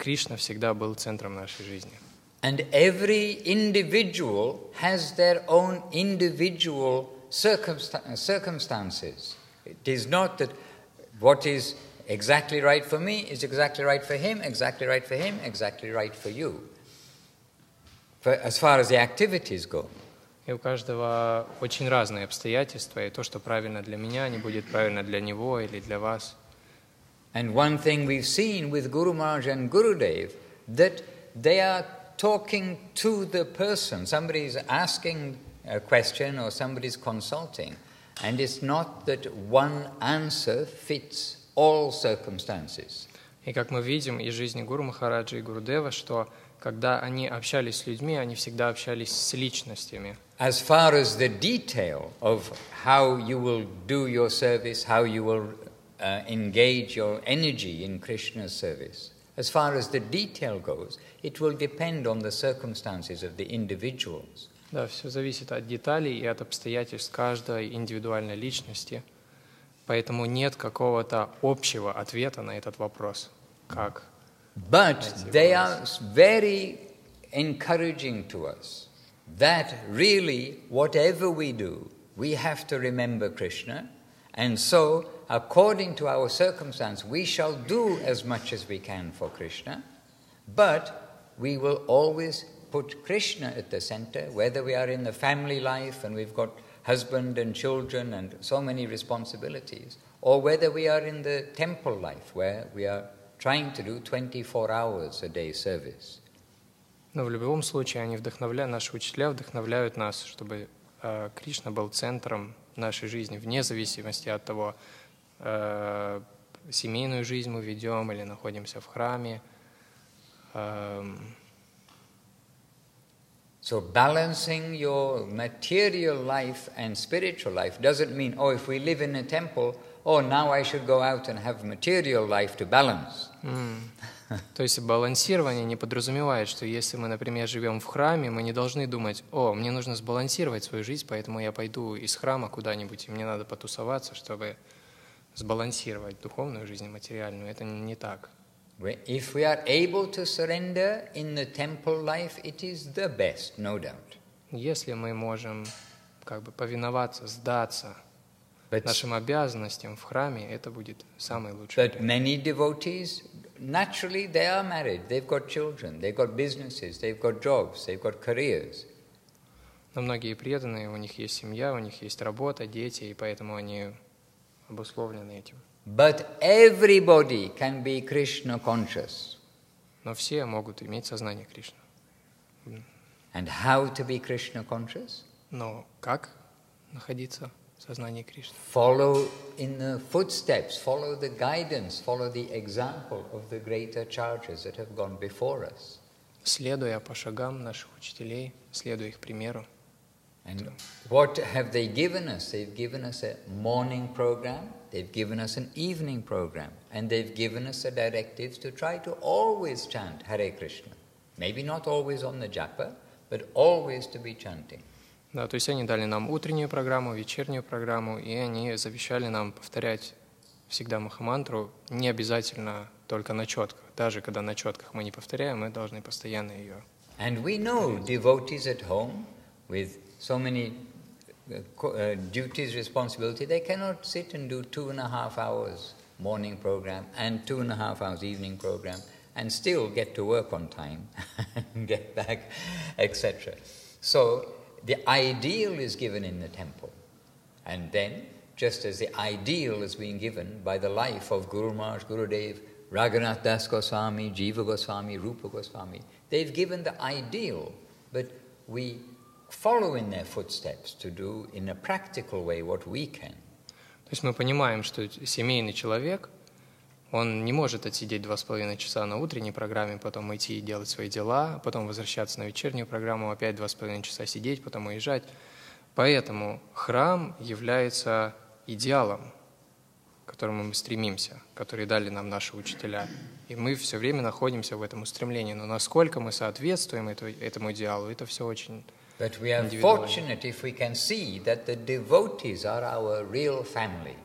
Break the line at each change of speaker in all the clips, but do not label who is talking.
Кришна всегда был центром нашей жизни.
And every individual has their own individual circumstances. It is not that what is exactly right for me is exactly right for him, exactly right for him, exactly right for you. As far as the activities go.
И у каждого очень разные обстоятельства, и то, что правильно для меня, не будет правильно для него или для вас.
And one thing we've seen with Guru Maharaj and Gurudev, that they are talking to the person. Somebody is asking a question or somebody is consulting, and it's not that one answer fits all circumstances.
И как мы видим из жизни Гуру Махараджа и Гурудева, что когда они общались с людьми, они всегда общались с личностями.
As far as the detail of how you will do your service, how you will engage your energy in Krishna's service, as far as the detail goes, it will depend on the circumstances of the individuals.
Да, все зависит от деталей и от обстоятельств каждой индивидуальной личности. Поэтому нет какого-то общего ответа на этот вопрос. Как?
But they are very encouraging to us that really whatever we do, we have to remember Krishna, and so according to our circumstance, we shall do as much as we can for Krishna, but we will always put Krishna at the center, whether we are in the family life and we've got husband and children and so many responsibilities, or whether we are in the temple life where we are trying to do 24 hours a day service.
Но в любом случае они наши учителя вдохновляют нас, чтобы Кришна был центром нашей жизни, вне зависимости от того, семейную жизнь мы ведем или находимся в храме.
So balancing your material life and spiritual life doesn't mean, oh, if we live in a temple, oh, now I should go out and have material life to balance.
То есть балансирование не подразумевает, что если мы, например, живем в храме, мы не должны думать, о, мне нужно сбалансировать свою жизнь, поэтому я пойду из храма куда-нибудь, и мне надо потусоваться, чтобы сбалансировать духовную жизнь и материальную. Это не так.
If we are able to surrender in the temple life, it is the best, no doubt.
Если мы можем как бы повиноваться, сдаться нашим обязанностям в храме, это будет самый лучший вариант.
But many devotees, naturally they are married, they've got children, they've got businesses, they've got jobs, they've got careers.
Но многие преданные, у них есть семья, у них есть работа, дети, и поэтому они обусловлены этим.
But everybody can be Krishna conscious.
Но все могут иметь сознание Кришны.
And how to be Krishna conscious?
Но как находиться в сознании Кришны?
Follow in the footsteps, follow the guidance, follow the example of the great acharyas that have gone before us.
Следуя по шагам наших учителей, следуя их примеру.
And what have they given us? They've given us a morning program, they've given us an evening program, and they've given us the directives to try to always chant Hare Krishna. Maybe not always on the japa, but always to be chanting.
Да, то есть они дали нам утреннюю программу, вечернюю программу, и они завещали нам повторять всегда Махамантру, не обязательно только на четках. Даже когда на четках мы не повторяем, мы должны постоянно ее.
And we know devotees at home with so many duties, responsibility, they cannot sit and do 2.5 hours morning program and 2.5 hours evening program and still get to work on time and get back, etc. So the ideal is given in the temple. And then, just as the ideal is being given by the life of Guru Maharaj, Gurudev, Raghunath Das Goswami, Jiva Goswami, Rupa Goswami, they've given the ideal, but we follow in their footsteps to do in a practical way what we can.
То есть мы понимаем, что семейный человек, он не может отсидеть 2,5 часа на утренней программе, потом идти и делать свои дела, потом возвращаться на вечернюю программу, опять 2,5 часа сидеть, потом уезжать. Поэтому храм является идеалом, к которому мы стремимся, который дали нам наши учителя. И мы все время находимся в этом устремлении. Но насколько мы соответствуем этому идеалу, это все очень
But we are fortunate if we can see that the devotees are our real family.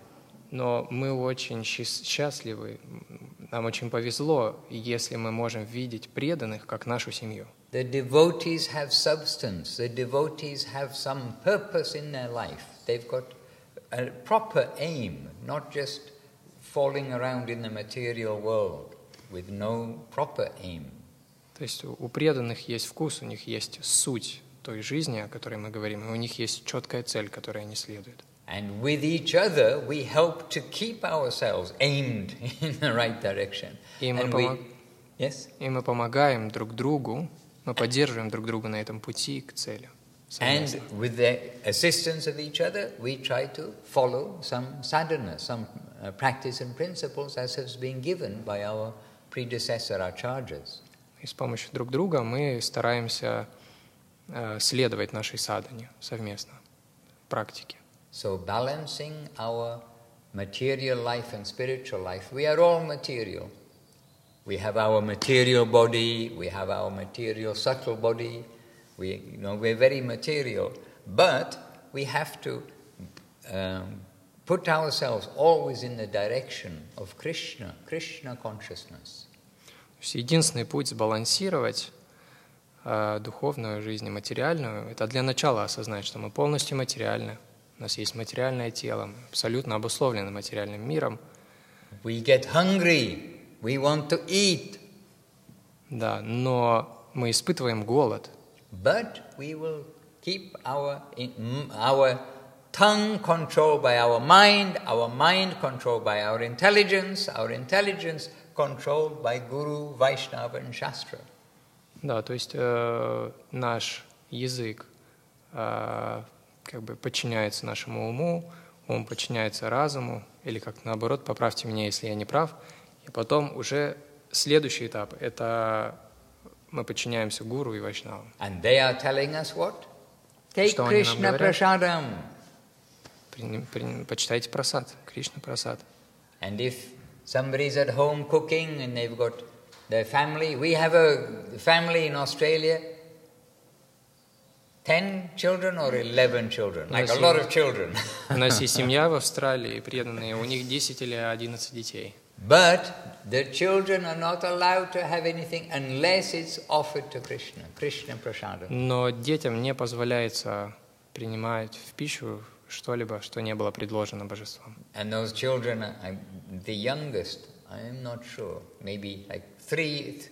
Но мы очень счастливы, Нам очень повезло, если мы можем видеть преданных как нашу семью.
The devotees have substance. The devotees have some purpose in their life. They've got a proper aim, not just falling around in the material world with no proper aim.
То есть у преданных есть вкус, у них есть суть той жизни, о которой мы говорим, и у них есть четкая цель, которой они следуют.
And with each other, we help to keep ourselves aimed in the right direction.
И мы помогаем друг другу, мы поддерживаем друг друга на этом пути к цели.
And with the assistance of each other, we try to follow some sadhana, some practice and principles as has been given by our predecessor acharyas.
И с помощью друг друга мы стараемся следовать нашей садхане совместно, практике.
So balancing our material life and spiritual life, we are all material. We have our material body, we have our material subtle body, we're very material, but we have to put ourselves always in the direction of Krishna consciousness.
Единственный путь сбалансировать духовную жизнь и материальную — это для начала осознать, что мы полностью материальны, у нас есть материальное тело, мы абсолютно обусловлены материальным миром.
We get hungry, we want to eat.
Да, но мы испытываем голод.
But we will keep our tongue controlled by our mind controlled by our intelligence controlled by Guru, Vaishnava and Shastra.
Да, то есть наш язык как бы подчиняется нашему уму, ум подчиняется разуму, или как наоборот, поправьте меня, если я не прав. И потом уже следующий этап — это мы подчиняемся гуру и вайшнавам.
And they are telling us what? Take Krishna prasadam.
Почитайте прасад, Кришна прасад.
And if somebody's at home cooking and they've got their family, we have a family in Australia, 10 children or 11 children, like a lot of children.
У нас есть семья в Австралии, преданные, у них 10 или 11 детей.
But the children are not allowed to have anything unless it's offered to Krishna, Krishna prasadam.
Но детям не позволяется принимать в пищу что-либо, что не было предложено божеством.
And those children, the youngest, I'm not sure, maybe like 3.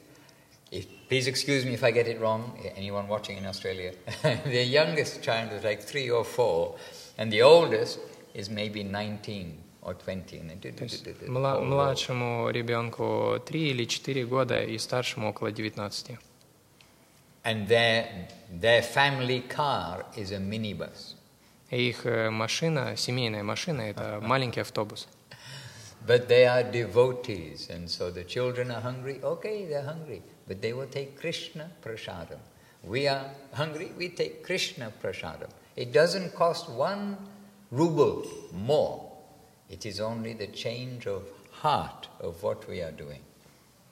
Please excuse me if I get it wrong, anyone watching in Australia. The youngest child is like 3 or 4, and the oldest is maybe 19 or 20.
Младшему ребенку 3 или 4 года и старшему около 19.
And their family car is a minibus.
Их машина, семейная машина, это маленький автобус.
But they are devotees, and so the children are hungry. Okay, they're hungry, but they will take Krishna prasadam. We are hungry, we take Krishna prasadam. It doesn't cost 1 ruble more. It is only the change of heart of what we are doing.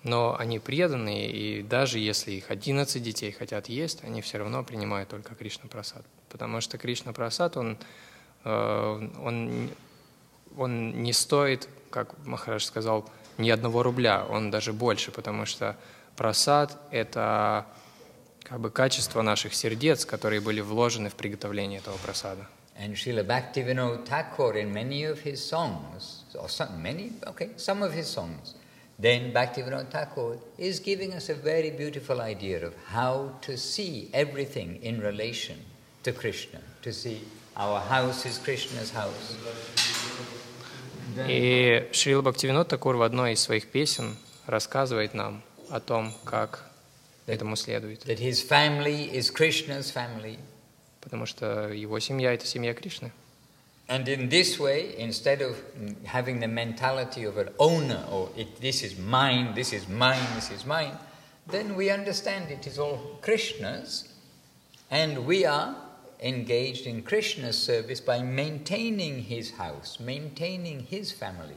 Но они преданные, и даже если их 11 детей хотят есть, они все равно принимают только Кришна прасад. Потому что Кришна прасад, он не стоит, как Махарадж сказал, ни 1 рубля, он даже больше, потому что прасад — это как бы качество наших сердец, которые были вложены в приготовление этого прасада.
And Srila Bhaktivinoda Thakur in many of his songs, or some of his songs, then Bhaktivinoda Thakur is giving us a very beautiful idea of how to see everything in relation to Krishna, to see our house is Krishna's house.
И Шрила Бхактивинод Такур в одной из своих песен рассказывает нам о том, как этому следует.
That his family is Krishna's family.
Потому что его семья — это семья Кришны.
And in this way, instead of having the mentality of an owner, or this is mine, this is mine, this is mine, then we understand it is all Krishna's, and we are engaged in Krishna's service by maintaining his house, maintaining his family.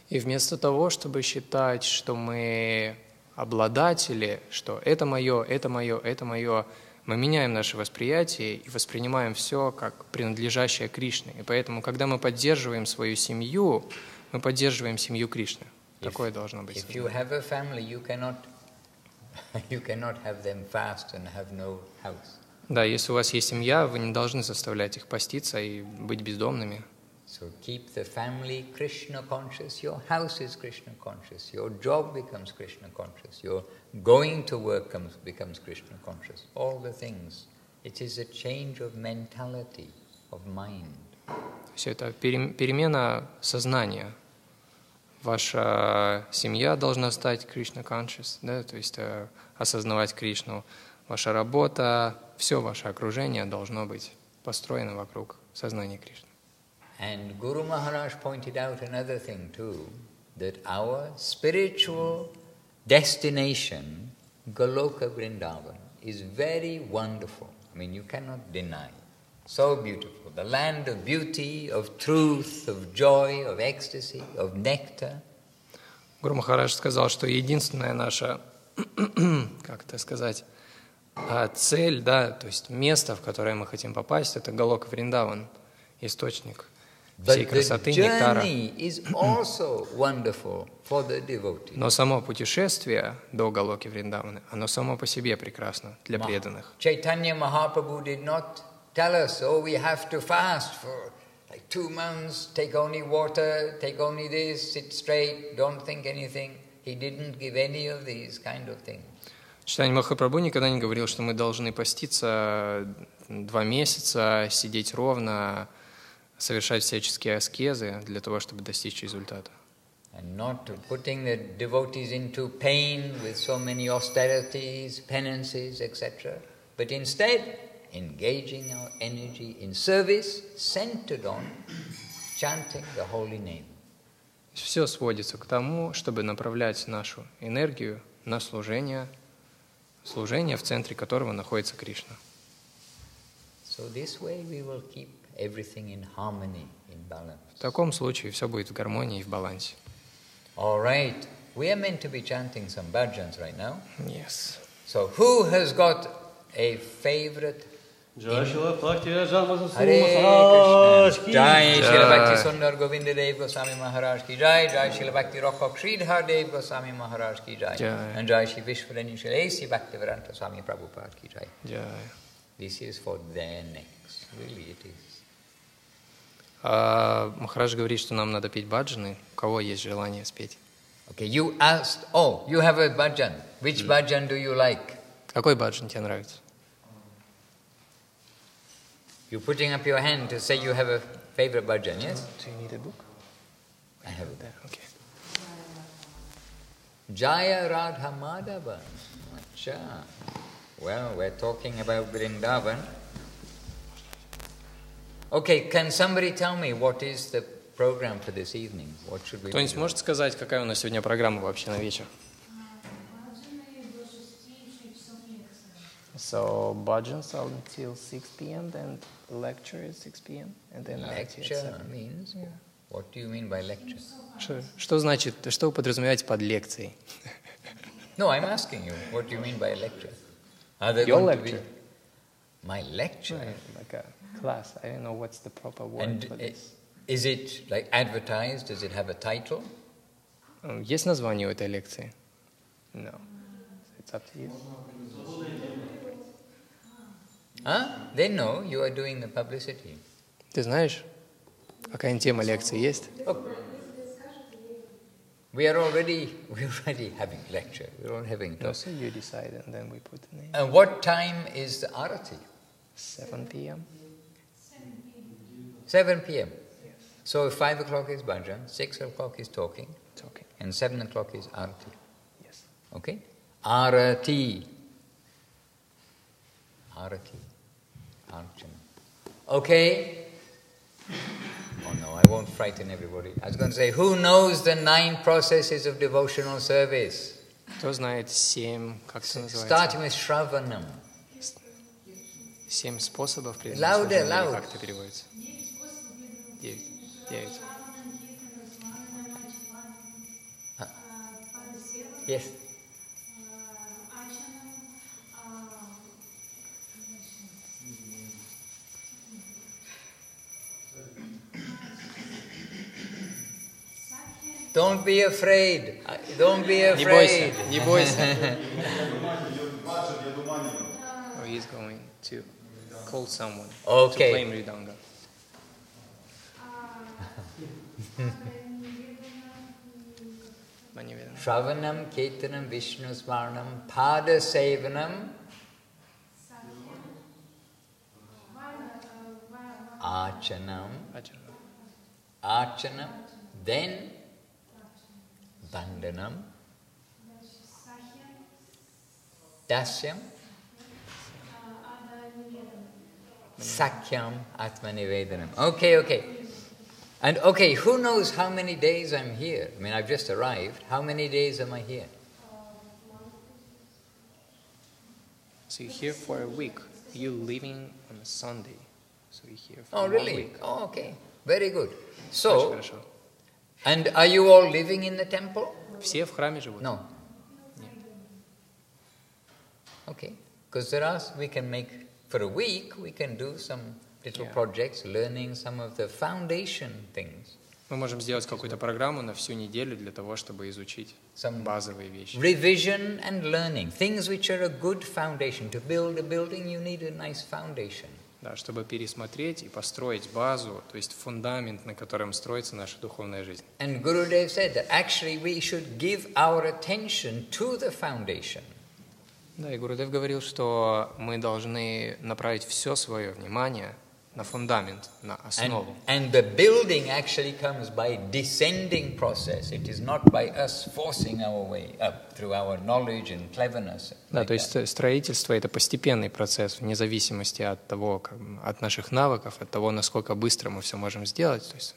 И вместо того, чтобы считать, что мы обладатели, что это мое, это мое, это мое, мы меняем наше восприятие и воспринимаем все как принадлежащее Кришне. И поэтому, когда мы поддерживаем свою семью, мы поддерживаем семью Кришны. Такое должно быть.
If you have a family, you cannot have them fast and have no house.
Да, если у вас есть семья, вы не должны заставлять их поститься и быть бездомными.
So keep the family Krishna conscious, your house is Krishna conscious, your job becomes Krishna conscious, your going to work becomes Krishna conscious, all the things. It is a change of mentality, of mind.
Все это перемена сознания. Ваша семья должна стать Krishna conscious, да, то есть осознавать Кришну. Ваша работа, все ваше окружение должно быть построено вокруг сознания Кришны.
And Guru Maharaj pointed out another thing too, that our spiritual destination, Goloka Vrindavan, is very wonderful. I mean, you cannot deny. So beautiful. The land of beauty, of truth, of joy, of ecstasy, of nectar.
Гуру Махарадж сказал, что единственная наша, как это сказать, цель, да, то есть место, в которое мы хотим попасть, это Галока Вриндаван, источник всей красоты, нектара. Но само путешествие до Галоки Вриндавана, оно само по себе прекрасно для преданных.
Chaitanya Mahaprabhu did not tell us, oh, we have to fast for like 2 months, take only water, take only this, sit straight, don't think anything. He didn't give any of these kind of things.
Чайтанья Махапрабху никогда не говорил, что мы должны поститься 2 месяца, сидеть ровно, совершать всяческие аскезы для того, чтобы достичь результата.
And not putting the devotees into pain with so many austerities, penances, etc. But instead, engaging our energy in service centered on chanting the holy name.
Все сводится к тому, чтобы направлять нашу энергию на служение, в центре которого находится Кришна.
So this way we will keep everything in harmony, in balance.
В таком случае все будет в гармонии и в балансе.
All right, we are meant to be chanting some bhajans right now.
Yes.
So who has got a favorite?
Jai Shila Bhakti Ranjan
Hare
Mahasubhan
Krishna. Jai Shila Bhakti Sundar Govinda Dev Goswami Maharaj ki Jai. Jai Shila Bhakti Rokhok Sridhar Dev Goswami Maharaj ki Jai. And Jai Shri Vishwarani Shri A.C. Bhaktivedanta Swami Prabhupada ki Jai.
Jai.
This is for their necks. Really it is.
Махарадж говорит, что нам надо петь баджаны. У кого есть желание спеть?
Okay, you asked, oh, you have a bhajan. Which bhajan do you like?
Какой баджан тебе нравится?
You're putting up your hand to say you have a favorite bhajan, yes?
Do you need a book?
I have it.
There, okay.
Jaya Radha Madhava. Acha. Well, we're talking about Vrindavan. Okay, can somebody tell me what is the program for this evening? What should we do?
Кто-нибудь может сказать, какая у нас сегодня программа вообще на вечер? So, bhajans until 6 p.m. and lecture at 6 p.m. and then
lecture means? What do you mean by lecture?
Что значит, что вы подразумеваете под лекцией?
No, I'm asking you, what do you mean by lecture? Are there
Your
going
lecture?
to be my lecture?
Like a class. I don't know what's the proper word
And
for this.
is it like advertised? Does it have a title?
Есть название у этой лекции? No. It's up to you.
They know you are doing the publicity.
Ты знаешь, какая тема лекции есть?
We're already having lecture. We're all having talk.
No, so you decide and then we put the name.
And what time is the arati?
7 p.m.
7 p.m.
Yes.
So 5 o'clock is bhajan, 6 o'clock is talking,
Talking.
and 7 o'clock is arati.
Yes.
Okay? Arati. Arati. Archana. Okay? Oh no, I won't frighten everybody. I was going to say, who knows the 9 processes of devotional service?
Кто знает 7, как это называется?
Starting with Shravanam.
7 способов
Louder,
служения, или
loud.
как это переводится? 9.
Yes. Don't be afraid. Don't be
Не бойся,
afraid.
не бойся. Oh, he's going to call someone to play Mridanga.
Shravanam, Ketanam, Vishnu Smaranam, Pada Sevanam, Archanam, then Vandanam, Dasyam, Sakyam, Atmanivedanam. Okay. And okay, who knows how many days I'm here? I mean, I've just arrived. How many days am I here?
So you're here for a week. You're leaving on a Sunday. So you're here for 1
really?
week.
Oh, okay. Very good.
Очень
So,
хорошо.
and are you all living in the temple?
Все в храме живут?
No.
Нет.
Okay. Because we can make, for a week, we can do some little projects, learning some of the foundation things.
Мы можем сделать какую-то программу на всю неделю для того, чтобы изучить базовые вещи.
Revision and learning, things which are a good foundation. To build a building, you need a nice foundation.
Да, чтобы пересмотреть и построить базу, то есть фундамент, на котором строится наша духовная жизнь.
And Gurudev said that actually we should give our attention to the foundation.
Да, и Гурудев говорил, что мы должны направить все свое внимание на фундамент, на основу.
And the building actually comes by descending process. It is not by us forcing our way up through our knowledge and cleverness.
Да, то есть строительство — это постепенный процесс, вне зависимости от того, от наших навыков, от того, насколько быстро мы все можем сделать. То есть...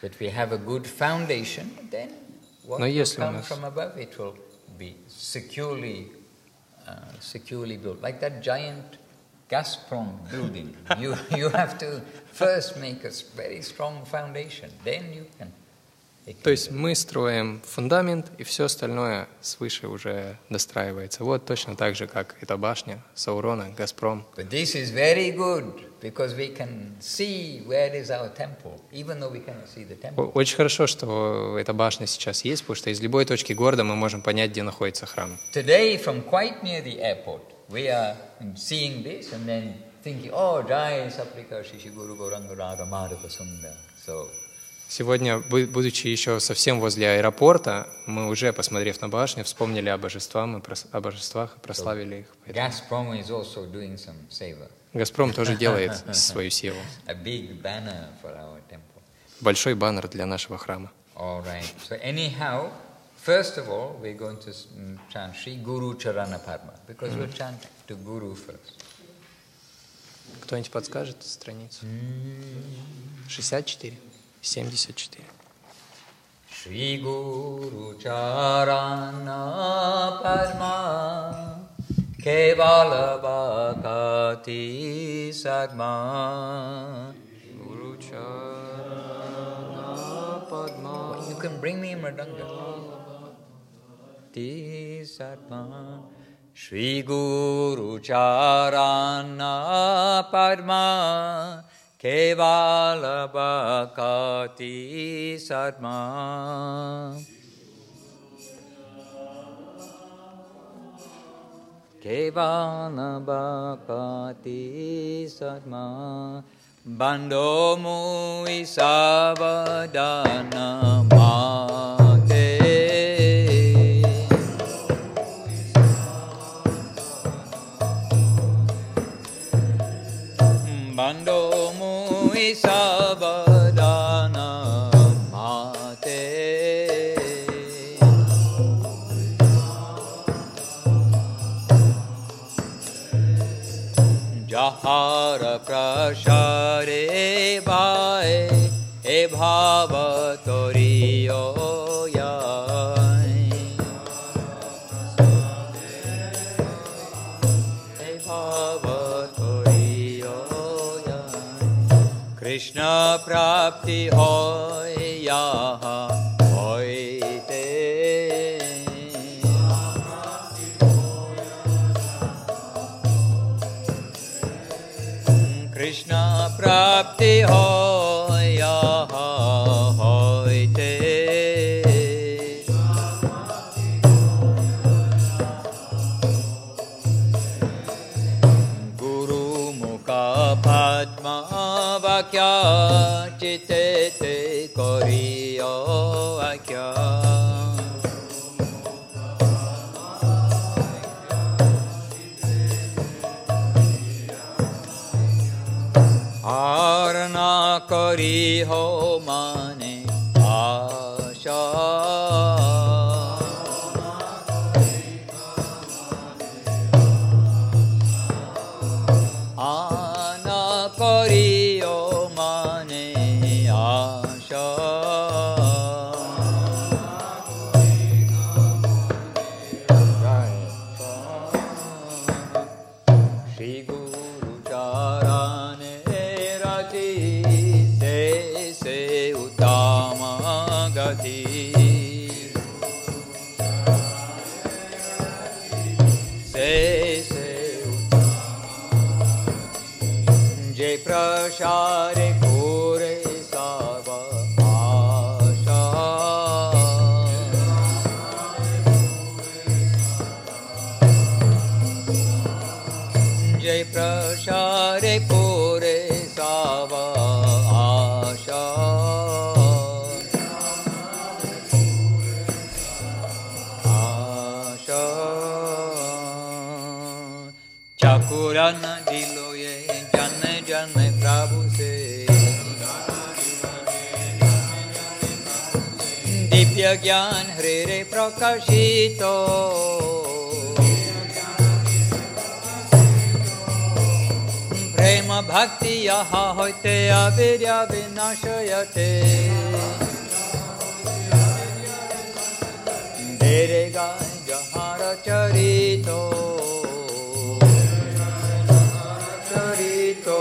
But we have a good foundation, then what will come from above, it will be securely built, like that giant Gazprom building. You have to first make a very strong foundation, then you can.
То есть мы строим фундамент, и все остальное свыше уже достраивается. Вот точно так же, как эта башня Саурона, Газпром.
But this is very good, because we can see where is our temple, even though we cannot see the temple.
Очень хорошо, что эта башня сейчас есть, потому что из любой точки города мы можем понять, где находится храм.
Today, from quite near the airport, we are seeing this and then thinking, oh, Jai Saprika Shishi Guru Gauranga Radha Madhava Sundar. So,
сегодня, будучи еще совсем возле аэропорта, мы уже, посмотрев на башню, вспомнили о божествах и прославили их.
Gazprom is also doing some seva.
Газпром тоже делает свою севу.
A big banner for our temple.
Большой баннер для нашего храма.
All right. So anyhow, first of all, we're going to chant Shri Guru Charana Padma, because we'll chant to Guru first.
Кто-нибудь подскажет страницу? 64. 74.
Shri Guru Charana Padma Kevala Bhakti Sadma
Guru Charana Padma.
You can bring me a mridanga. Ti Sadma Shri Guru Charana Padma Kevala Bhakti Sadma Kevala Bhakti Sadma Bando Mui Savadana Mate Bando Mui Savadana Mate Jahara Prashare Bhae E Bhava Toriyo Yai E Bhava Toriyo Krishna Prapti Hoy Yaha Hoy Te Krishna Prapti Hoy Yaha Hoy Te ho mane asha ana koriyo mane asha Shri Guru Charane Rati Se Uttama Gati Se Jai Prashare Kore Sava Asha Jai Prashare Kore Sava Asha Asha Chakurana Diloye Janme Janme Prabhu Se Dipya Gyan Hre Prakashito Prema Bhakti Yaha Hoite Avirya Vinashayate Derega Jahara Charito Charito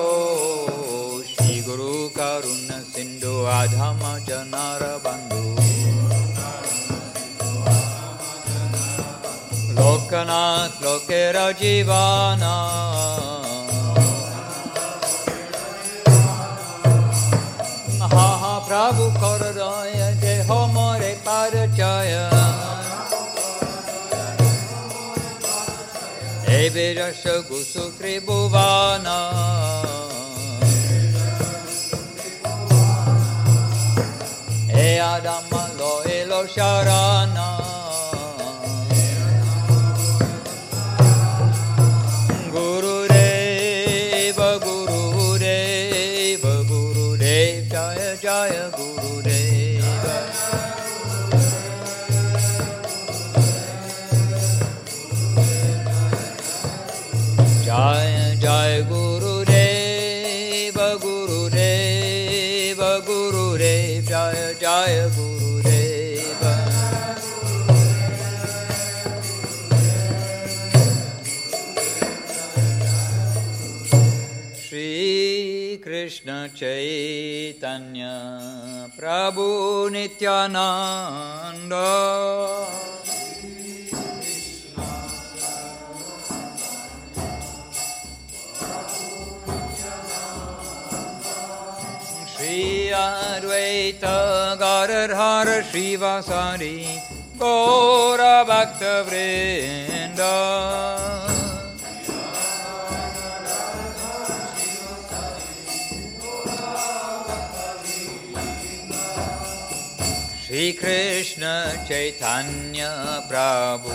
Shri Guru Karuna Sindhu Adhama Janara Bandhu Lokanath Lokera Jivana Maha Prabhu Korodaya Deho More Padachaya Evirasha Gusukri Bhuvana E Adama Lo Elo Sharana Guru Deva Guru Deva Guru Deva Jaya Jaya Guru Deva Jaya Jaya Guru Deva Guru Deva Guru Deva Jaya Jaya Guru Deva Shri Krishna Chaitanya Prabhu Nityananda Shri Advaita Gadadhara Srivasadi Gaura Bhakta Vrinda Shri Krishna Chaitanya Prabhu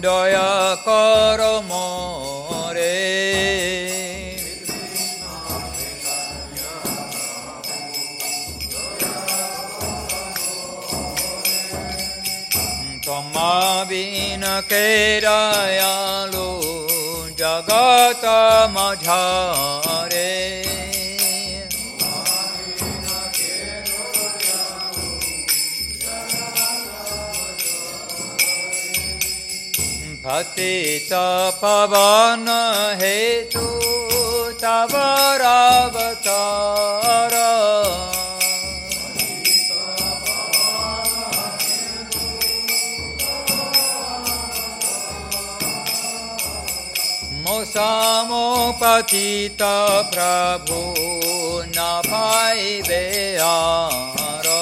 Daya Karo More Tamabina Kedayalu Jagata Madhare Patita Pavana Hetu Tavaravatara Mosamo Patita Prabhu Napai Beara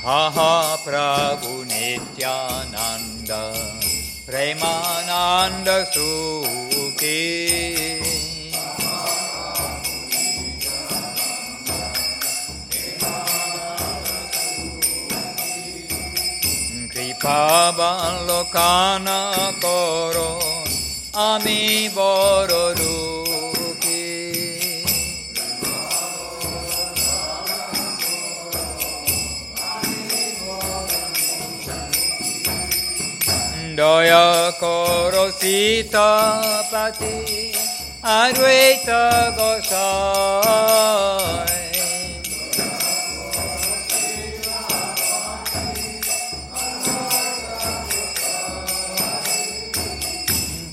Haha Prabhu Nityananda Premananda Sukhi Pavan lokana koro ami boro dukhi. Daya koro sita pati Advaita Gosai.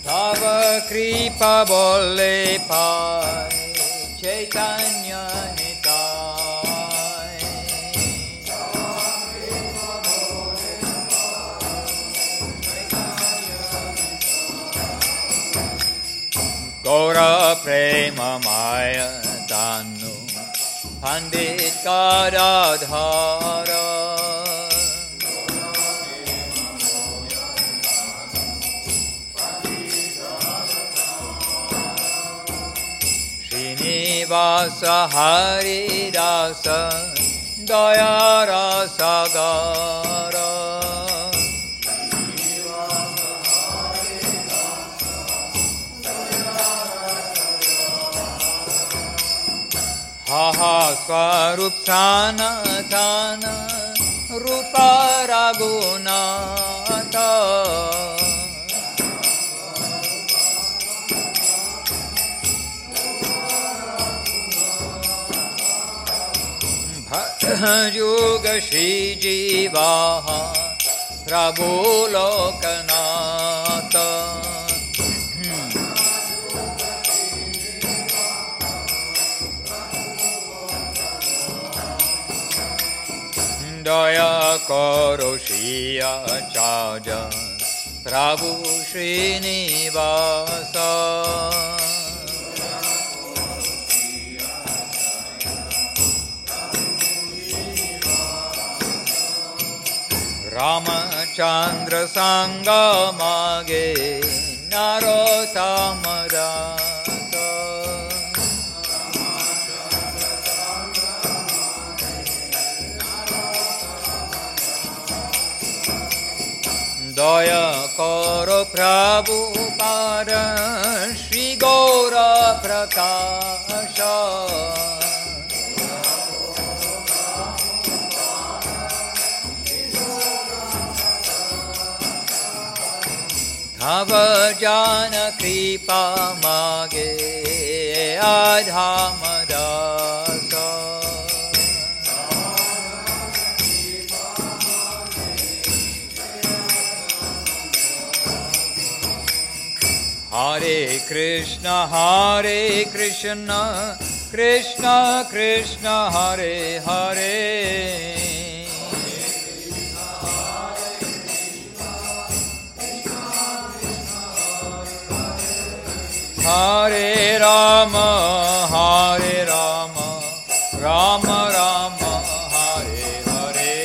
Tava kripa bolle pai Chaitanya nitai. Gaura prema maya danu Pandit Gadadhara. Srinivasa Haridasa Daya Rasagara. Haha Swarup Sanatana Rupa Raghunata. Juga Shri Jivaha Prabhu Lokanata. Daya Karo Shri Acharya Prabhu Srinivasa. Ramachandra Sangamage Narotamadasa. Daya Karo Prabhupada Shri Gaura Prakasha. Tava jana kripa mage adhamadasa. Hare Krishna, Krishna Krishna, Hare Hare. Hare Rama, Rama Rama, Hare Hare.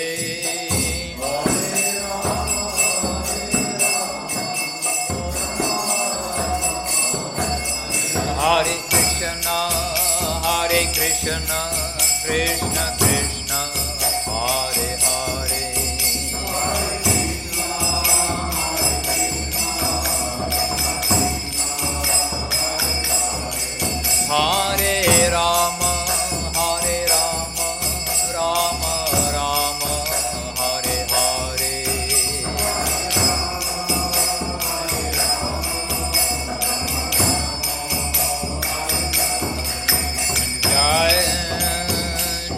Hare Krishna, Krishna Krishna, Hare Hare. Hare Rama, Rama Rama, Hare Hare.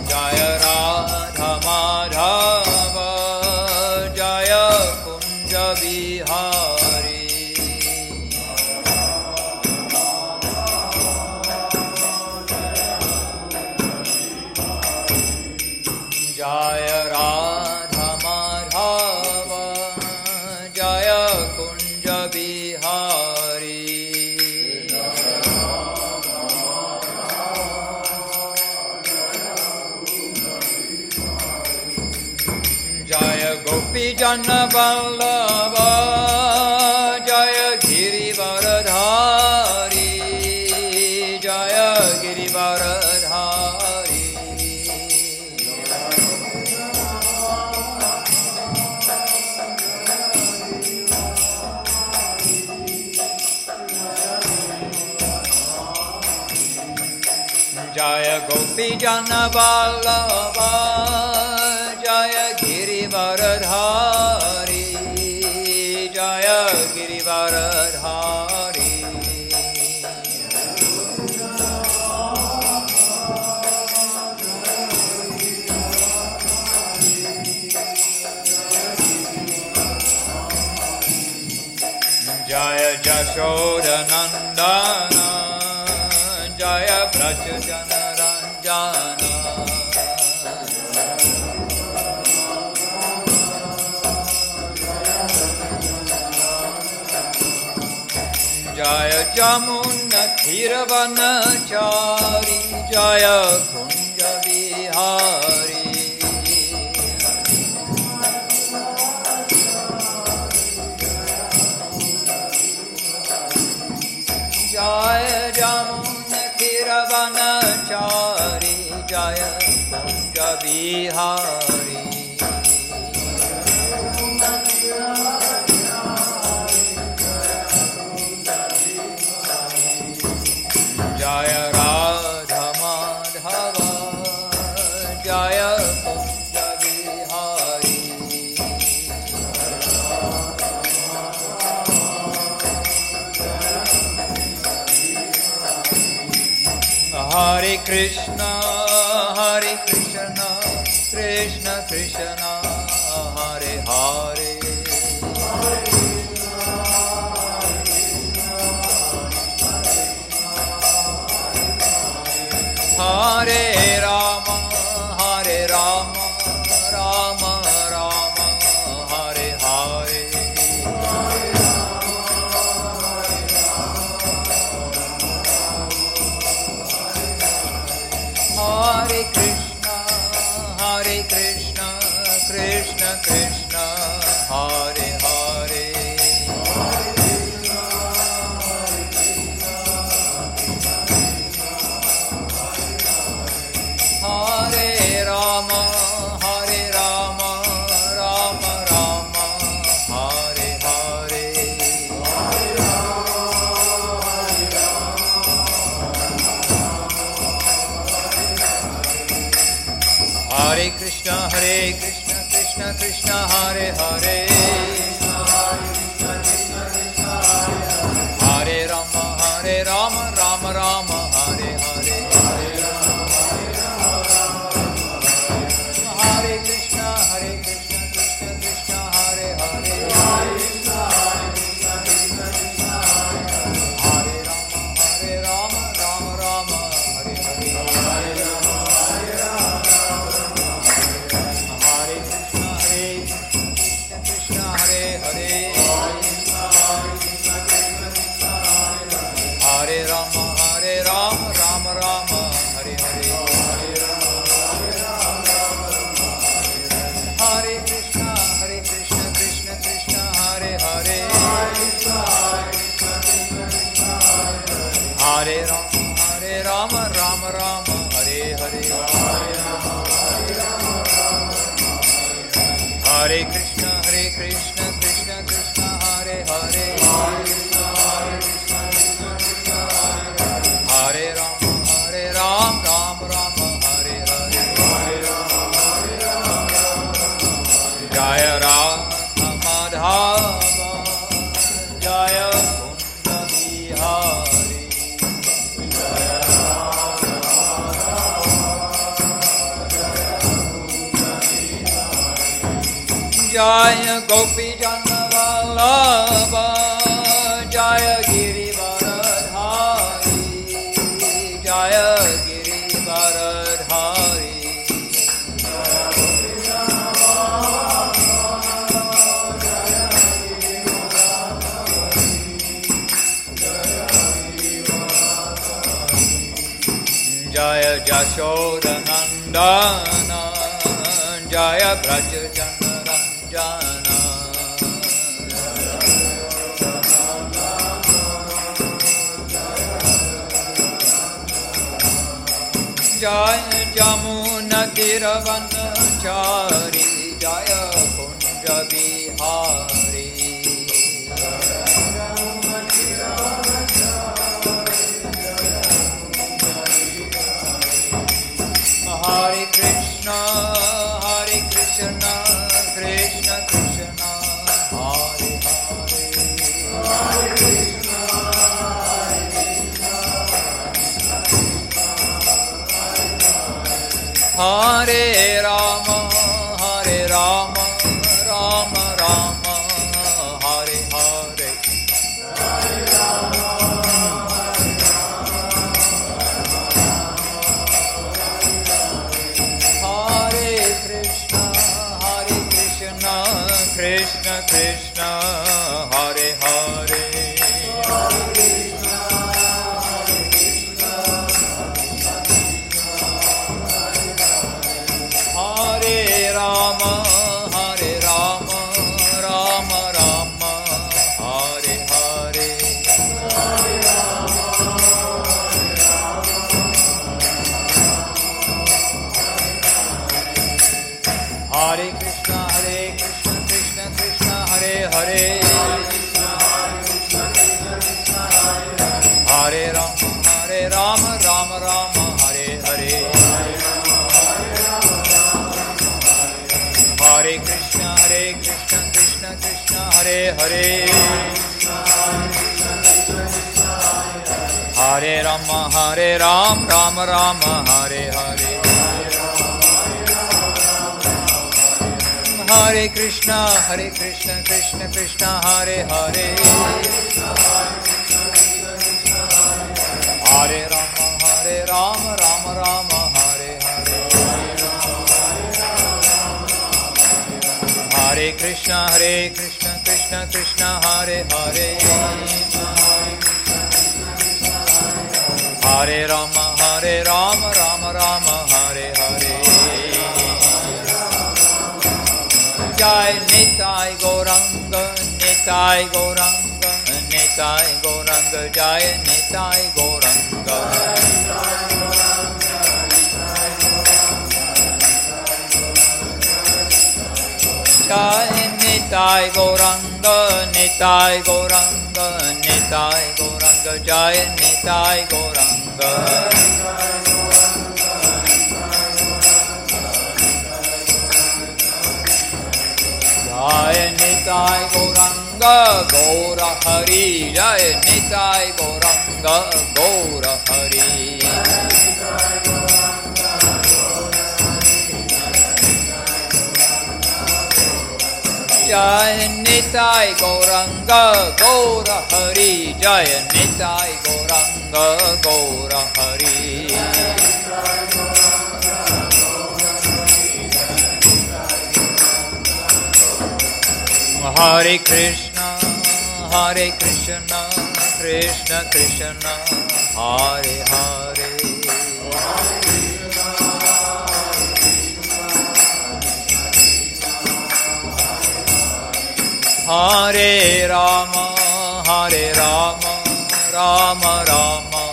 Jaya Radha Madhava, Jaya Kunja Bihari. Jaya Radha Madhava, Jaya Kunja Bihari. Jaya Gopi Jana Vallabha, Jaya Girivaradhari, Jaya Girivaradhari. Jaya Gopi Jana Vallabha Jaya Girivaradhari Jaya Girivaradhari Jaya Jashoda Nandana Jaya Brajajana Ranjana Jaya Jamuna Thiravanachari Jaya Kunja Vihari Jaya Jamuna Thiravanachari Jaya Kunja Vihari Jaya Radha Madhava Jaya Kunja Vihari Hare Krishna Krishna Krishna Hare Hare Hare Rama Rama Rama Hare Hare Hare Krishna Krishna Krishna Hare Hare Hare Rama Rama Rama Hare Hare Hare Krishna Krishna Krishna Hare Hare Hare Rama Rama Rama Hare Hare Hare Krishna Krishna Hare Hare Hare Rama Rama Hare Hare Hare Krishna Hare Hare Hare Rama Rama Rama Hare Hare Hare Krishna Krishna Hare Hare Hare Rama Rama Hare Hare Hare Krishna Krishna Hare Hare Hare Ram Rama Hare Hare Jaya Radha Madhava Jaya Kunja Vihari Jaya Gopi Jana Vallabha Jaya Girivaradhari Jaya Girivaradhari Jaya Jashoda Nandana Jaya Brajajana Ranjana Jaya Jamuna Tiravanachari Jaya Kunja Vihari Hare Rama, Hare Rama, Rama Rama, Hare Hare. Hare Krishna, Krishna Krishna, Hare Hare. Hare Rama, Hare Rama, Rama Rama, Hare Hare. Hare Krishna, Krishna Krishna, Hare Hare. Hare Rama, Rama Rama, Hare Hare. Hare Krishna, Krishna Krishna, Hare Hare. Hare Rama, Rama Rama, Hare Hare. Hare Krishna, Krishna Krishna, Hare Hare. Hare Rama, Rama Rama, Hare Hare. Hare Krishna, Krishna Krishna, Hare Hare. Hare Rama, Rama Rama, Hare Hare. Jai Nitai Gauranga, Nitai Gauranga, Nitai Gauranga, Jai Nitai Gauranga. Jai Nitai Gauranga, Nitai Gauranga, Nitai Gauranga, Jai Nitai Gauranga. Jai Nitai Gauranga, Gaura Hari, Jai Nitai Gauranga, Gaura Hari. Jai Nitai Gauranga, Gaura Hari, Jai Nitai Gauranga, Gaura Hari. Hare Krishna, Krishna Krishna, Hare Hare. Hare Rama, Rama Rama,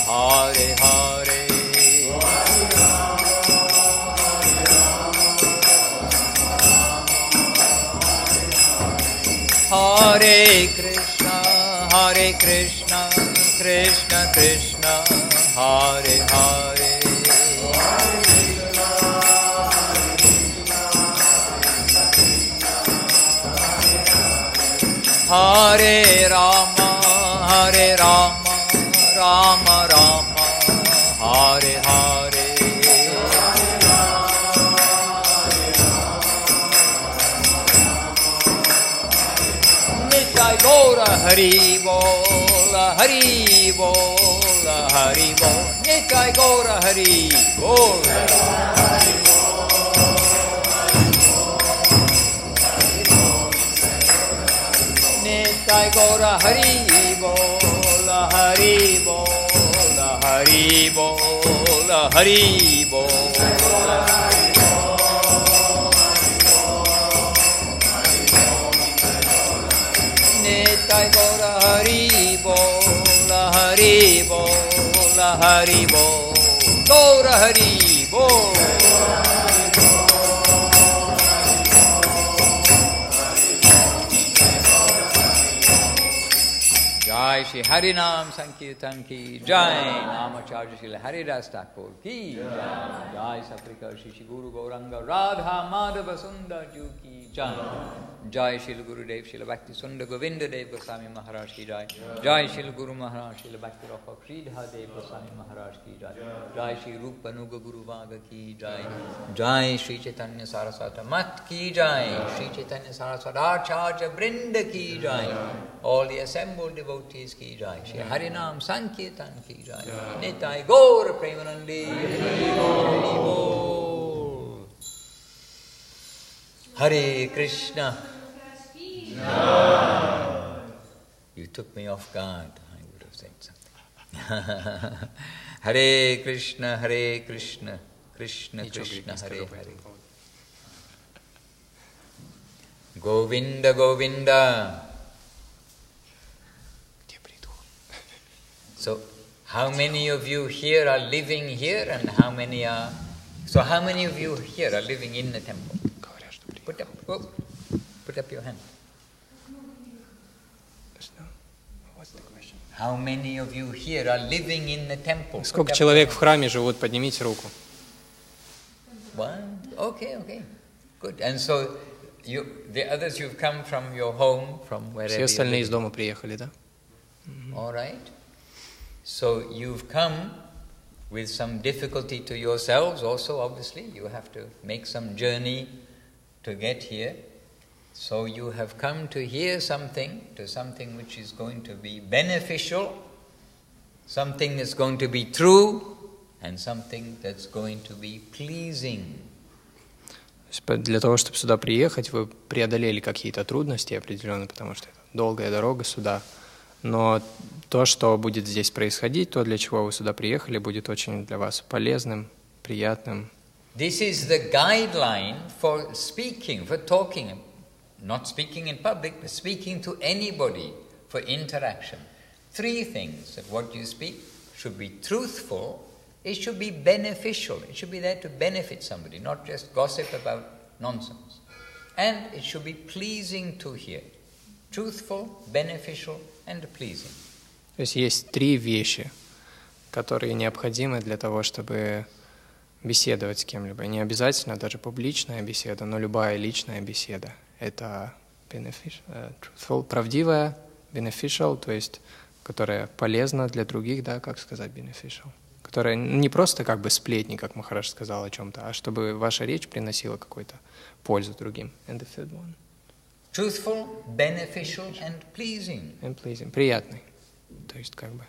Hare Hare. Hare Krishna, Krishna Krishna, Hare Hare. Hare Rama, Rama Rama, Hare Hare. Nitai Gaura Hari Bol, Hari Bol, Hari Bol. Nitai Gaura Hari Bol. Nitai Gaura Hari Bol, Hari Bol, Hari Bol, Hari Bol. Nitai Gaura Hari Bol, Hari Bol, Hari Bol, Gaura Hari Bol. Jai Shri Shri Harinam Sankirtan ki Jai, Namacharya Srila Haridas Thakur ki Jai, Jai Saprika Shri Guru Gauranga Radha Madhava Sundar Ju ki Jai, Jai Srila Gurudev Srila Bhakti Sundar Govinda Dev Goswami Maharaj ki Jai, Jai Srila Guru Maharaj Srila Bhakti Rafa Sridhar Dev Goswami Maharaj ki Jai, Jai Sri Rupa Nuga Guru Vaga ki Jai, Jai Sri Chaitanya Saraswata Mat ki Jai, Sri Chaitanya Saraswata Acharya Brinda ki Jai, all the assembled devotees ki Jai, Shri Harinam Sankirtan ki Jai, Nitai Gaur Premanandi, Hari Bol, Hare Krishna. You took me off guard, I would have said something. Hare Krishna, Hare Krishna, Krishna Krishna, Hare Hare. Govinda, Govinda. So, how many of you here are living here and how many are... So, how many of you here are living in the temple? Put up your hand. How many of you here are living in the temple?
Сколько человек в храме живут? Поднимите руку.
One? Okay. Good. And so, the others you've come from your home, from wherever.
Все остальные из дома приехали, да?
All right. So you've come with some difficulty to yourselves also, obviously. You have to make some journey to get here. So you have come to hear something, to something which is going to be beneficial, something that's going to be true, and something that's going to be pleasing.
Для того, чтобы сюда приехать, вы преодолели какие-то трудности определенно, потому что это долгая дорога сюда. Но то, что будет здесь происходить, то, для чего вы сюда приехали, будет очень для вас полезным, приятным.
This is the guideline for speaking, for talking. Not speaking in public, but speaking to anybody for interaction. Three things: that what you speak should be truthful, it should be beneficial, it should be there to benefit somebody, not just gossip about nonsense. And it should be pleasing to hear. Truthful, beneficial, and pleasing.
То есть есть три вещи, которые необходимы для того, чтобы беседовать с кем-либо. Не обязательно даже публичная беседа, но любая личная беседа. Это truthful, правдивая, beneficial, то есть которая полезна для других, да, как сказать beneficial, которая не просто как бы сплетни, как Махарадж сказал о чем-то, а чтобы ваша речь приносила какую-то пользу другим. And the third one.
Truthful, beneficial, and pleasing.
And pleasing, приятный, то есть как бы.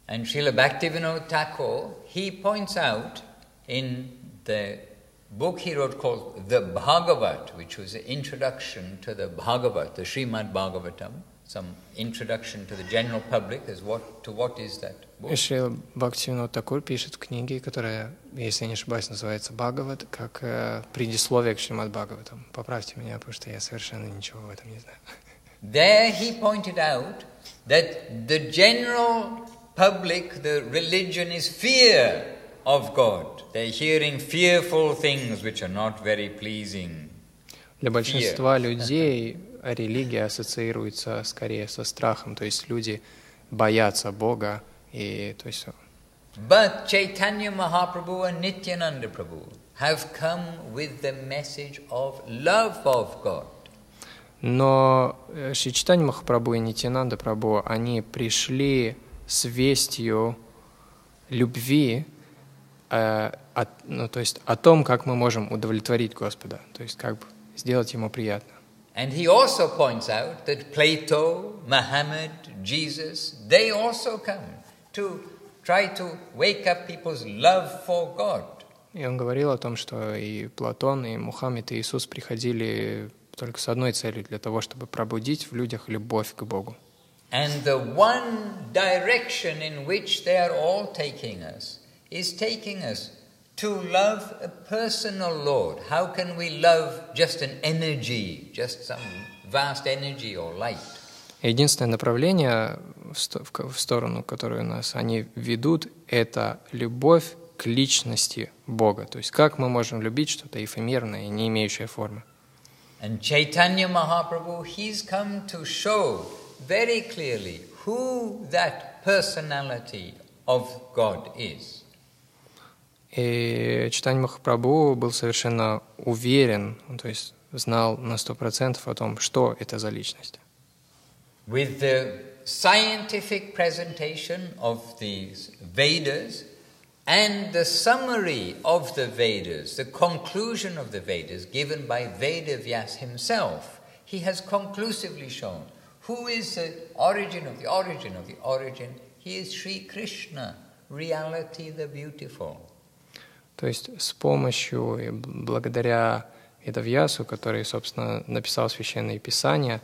And Srila Bhaktivinoda Thakur, he points out in the book he wrote called The Bhagavat, which was an introduction to the Bhagavat, the Srimad Bhagavatam, some introduction to the general public as what is that book?
Шрила Бхактивинода Такур пишет в книге, которая, если не ошибаюсь, называется «Бхагават», как предисловие к Шримад Бхагаватам. Поправьте меня, потому что я совершенно ничего в этом не знаю.
There he pointed out that the general public, the religion is fear of God. They're hearing fearful things which are not very pleasing.
Для большинства людей религия ассоциируется скорее со страхом, то есть люди боятся Бога и то есть.
But Chaitanya Mahaprabhu and Nityananda Prabhu have come with the message of love of God.
Но Шри Чайтанья Махапрабху и Нитьянанда Прабху, они пришли с вестью любви, то есть о том, как мы можем удовлетворить Господа, то есть как бы сделать Ему приятно.
And he also points out that Plato, Muhammad, Jesus, they also come to try to wake up people's love for God.
И он говорил о том, что и Платон, и Мухаммед, и Иисус приходили только с одной целью, для того, чтобы пробудить в людях любовь к Богу.
And the one direction in which they are all taking us is taking us to love a personal Lord. How can we love just an energy, just some vast energy or light?
Единственное направление в сторону, которую нас они ведут, это любовь к личности Бога. То есть как мы можем любить что-то эфемерное и не имеющее формы.
And Chaitanya Mahaprabhu, he's come to show very clearly who that personality of God is.
И Чайтанья Махапрабху был совершенно уверен, то есть знал на 100% о том, что это за личность.
With the scientific presentation of the Vedas and the summary of the Vedas, the conclusion of the Vedas given by Vedavyas himself, he has conclusively shown who is the origin of the origin of the origin. He is Sri Krishna, reality the beautiful.
То есть с помощью и благодаря Ведавьясу, который, собственно, написал Священные Писания,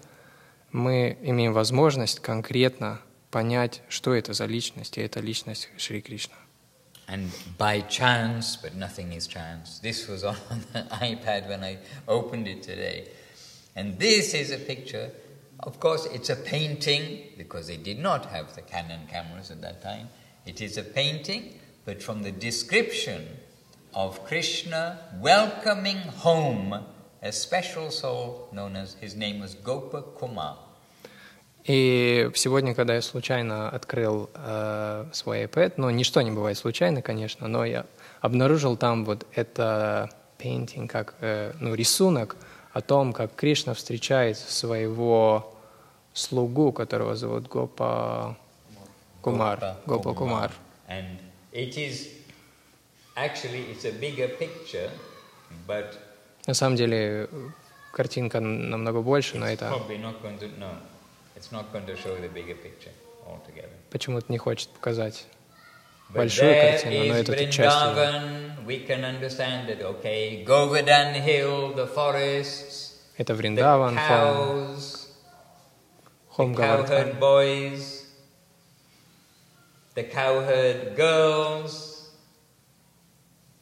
мы имеем возможность конкретно понять, что это за личность, и это личность Шри Кришна.
And by chance, but nothing is chance, this was on the iPad when I opened it today. And this is a picture. Of course, it's a painting, because they did not have the Canon cameras at that time. It is a painting, but from the description of Krishna welcoming home a special soul known as, his name was Gopa Kumar.
И сегодня, когда я случайно открыл свой iPad, но ничто не бывает случайно, конечно, но я обнаружил там вот это painting, как рисунок о том, как Кришна встречает своего слугу, которого зовут Гопа Кумар. Гопа Кумар.
And it is actually it's a bigger picture, but
на самом деле картинка намного больше, но это
it's not going to show the bigger picture altogether.
Почему-то не хочет показать большую картину, но это часть ее.
We can understand that, okay, Govardhan Hill, the forests,
это Вриндаван,
the cows, the cowherd boys, the cowherd girls,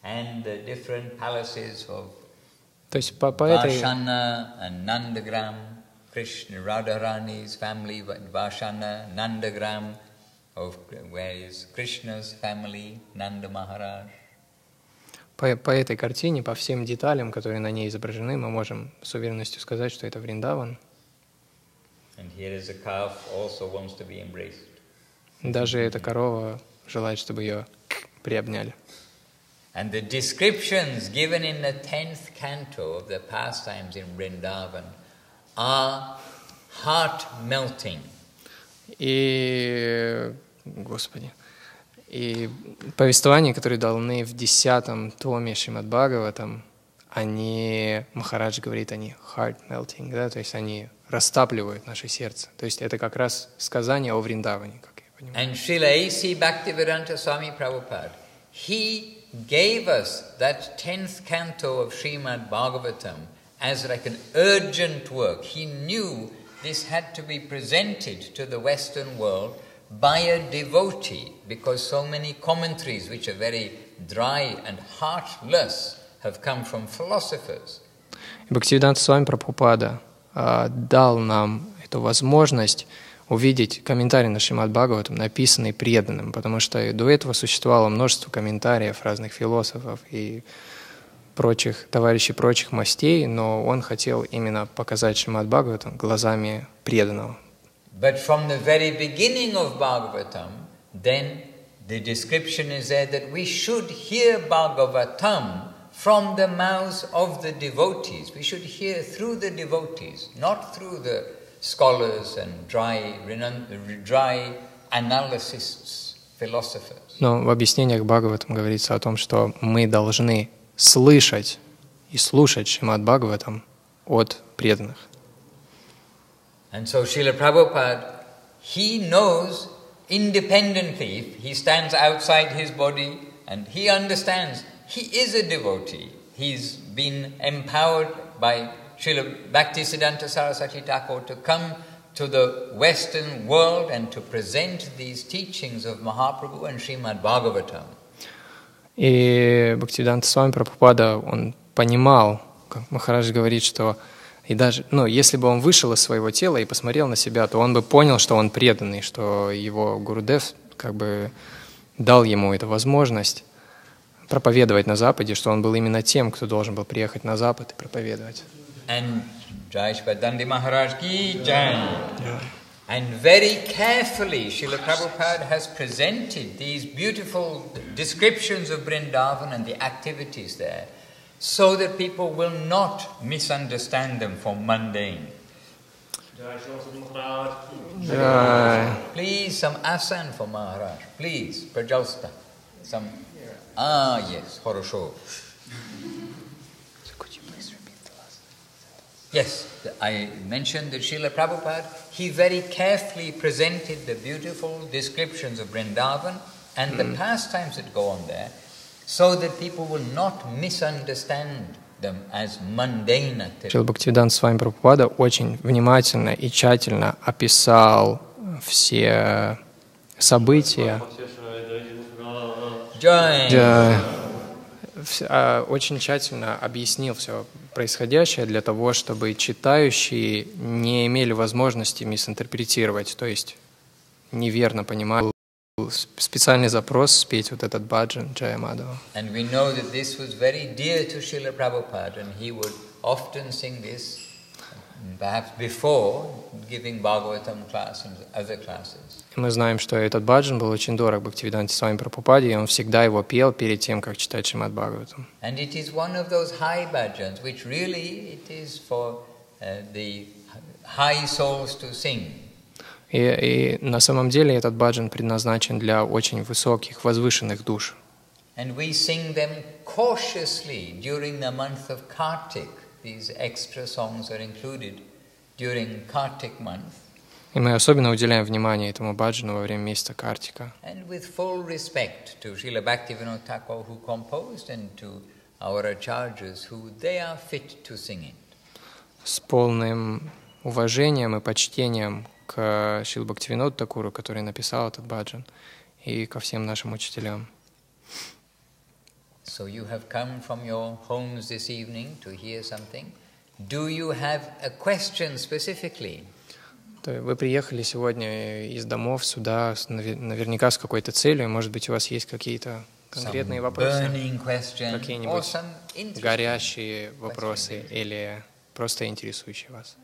and the different palaces of Vashana and Nandagram, Krishna Radharani's family, Vashana, Nandagram, of where is Krishna's family, Nanda Maharaj.
По этой картине, по всем деталям, которые на ней изображены, мы можем с уверенностью сказать, что это Вриндаван.
And here is a calf also wants to be embraced.
Даже эта корова желает, чтобы ее приобняли.
And the descriptions given in the 10th canto of the pastimes in Vrindavan are heart-melting.
И повествования, которые даны в 10-м томе Шримад Бхагаватам, они, Махарадж говорит, они heart-melting, да, то есть они растапливают наше сердце. То есть это как раз сказание о Вриндаване, как я понимаю.
And Srila A.C. Bhaktivedanta Swami Prabhupada, he gave us that 10th canto of Srimad Bhagavatam as like an urgent work. He knew this had to be presented to the Western world by a devotee, because so many commentaries which are very dry and heartless have come from philosophers.
Бхактивиданта Свами Прабхупада дал нам эту возможность увидеть комментарий на Шримад Бхагаватам, написанный преданным, потому что до этого существовало множество комментариев разных философов и прочих товарищей прочих мастей, но он хотел именно показать Шримад Бхагаватам глазами преданного.
But from the very beginning of Bhagavatam, then the description is there that we should hear Bhagavatam from the mouths of the devotees. We should hear through the devotees, not through the scholars and dry analysts, philosophers.
Но в объяснениях Бхагаватам говорится о том, что мы должны слышать и слушать Шримад Бхагаватам от преданных.
And so Srila Prabhupada, he knows independently, he stands outside his body and he understands he is a devotee. He's been empowered by Srila Bhaktisiddhanta Saraswati Thakur to come to the Western world and to present these teachings of Mahaprabhu and Srimad Bhagavatam.
И Бхактивиданта Свами Прабхупада, он понимал, как Махарадж говорит, что и даже, если бы он вышел из своего тела и посмотрел на себя, то он бы понял, что он преданный, что его Гурудев как бы дал ему эту возможность проповедовать на Западе, что он был именно тем, кто должен был приехать на Запад и проповедовать.
And Jai Shri Dandi Maharaj ki jai. And very carefully, Srila Prabhupada has presented these beautiful descriptions of Vrindavan and the activities there, so that people will not misunderstand them for mundane. Please, some asan for Maharaj. Please, Prajalsta. Some. Yes, Horosho.
Could you please repeat the last sentence?
Yes, I mentioned that Srila Prabhupada, he very carefully presented the beautiful descriptions of Vrindavan and the pastimes that go on there, so that people will not misunderstand them as mundane activities.
Шрила Бхактивиданта Свами Прабхупада очень внимательно и тщательно описал все события, очень тщательно объяснил все происходящее для того, чтобы читающие не имели возможности мисинтерпретировать, то есть неверно понимали. Специальный запрос спеть вот этот баджан Джая Мадхава.
And we know that this was very dear to Srila Prabhupada, and he would often sing this, perhaps before giving Bhagavatam class and other classes.
Мы знаем, что этот баджан был очень дорог Бхактивиданте Свами Прабхупаде, и он всегда его пел перед тем, как читать Шримад Бхагаватам.
And it is one of those high bhajans, which really it is for the high souls to sing.
И на самом деле этот баджан предназначен для очень высоких, возвышенных душ.
And we sing them cautiously during the month of Kartik. These extra songs are included during Kartik month.
И мы особенно уделяем внимание этому баджану во время месяца Картика.
And with full respect to Srila Bhaktivinoda Thakur who composed, and to our acharyas who they are fit to sing it.
С полным уважением и почтением к Шриле Бхактивиноду Тхакуру, который написал этот баджан, и ко всем нашим учителям.
So you have come from your homes this evening to hear something. Do you have a question specifically?
Вы приехали сегодня из домов сюда наверняка с какой-то целью. Может быть, у вас есть какие-то конкретные вопросы, какие-нибудь горящие вопросы или просто интересующие вас.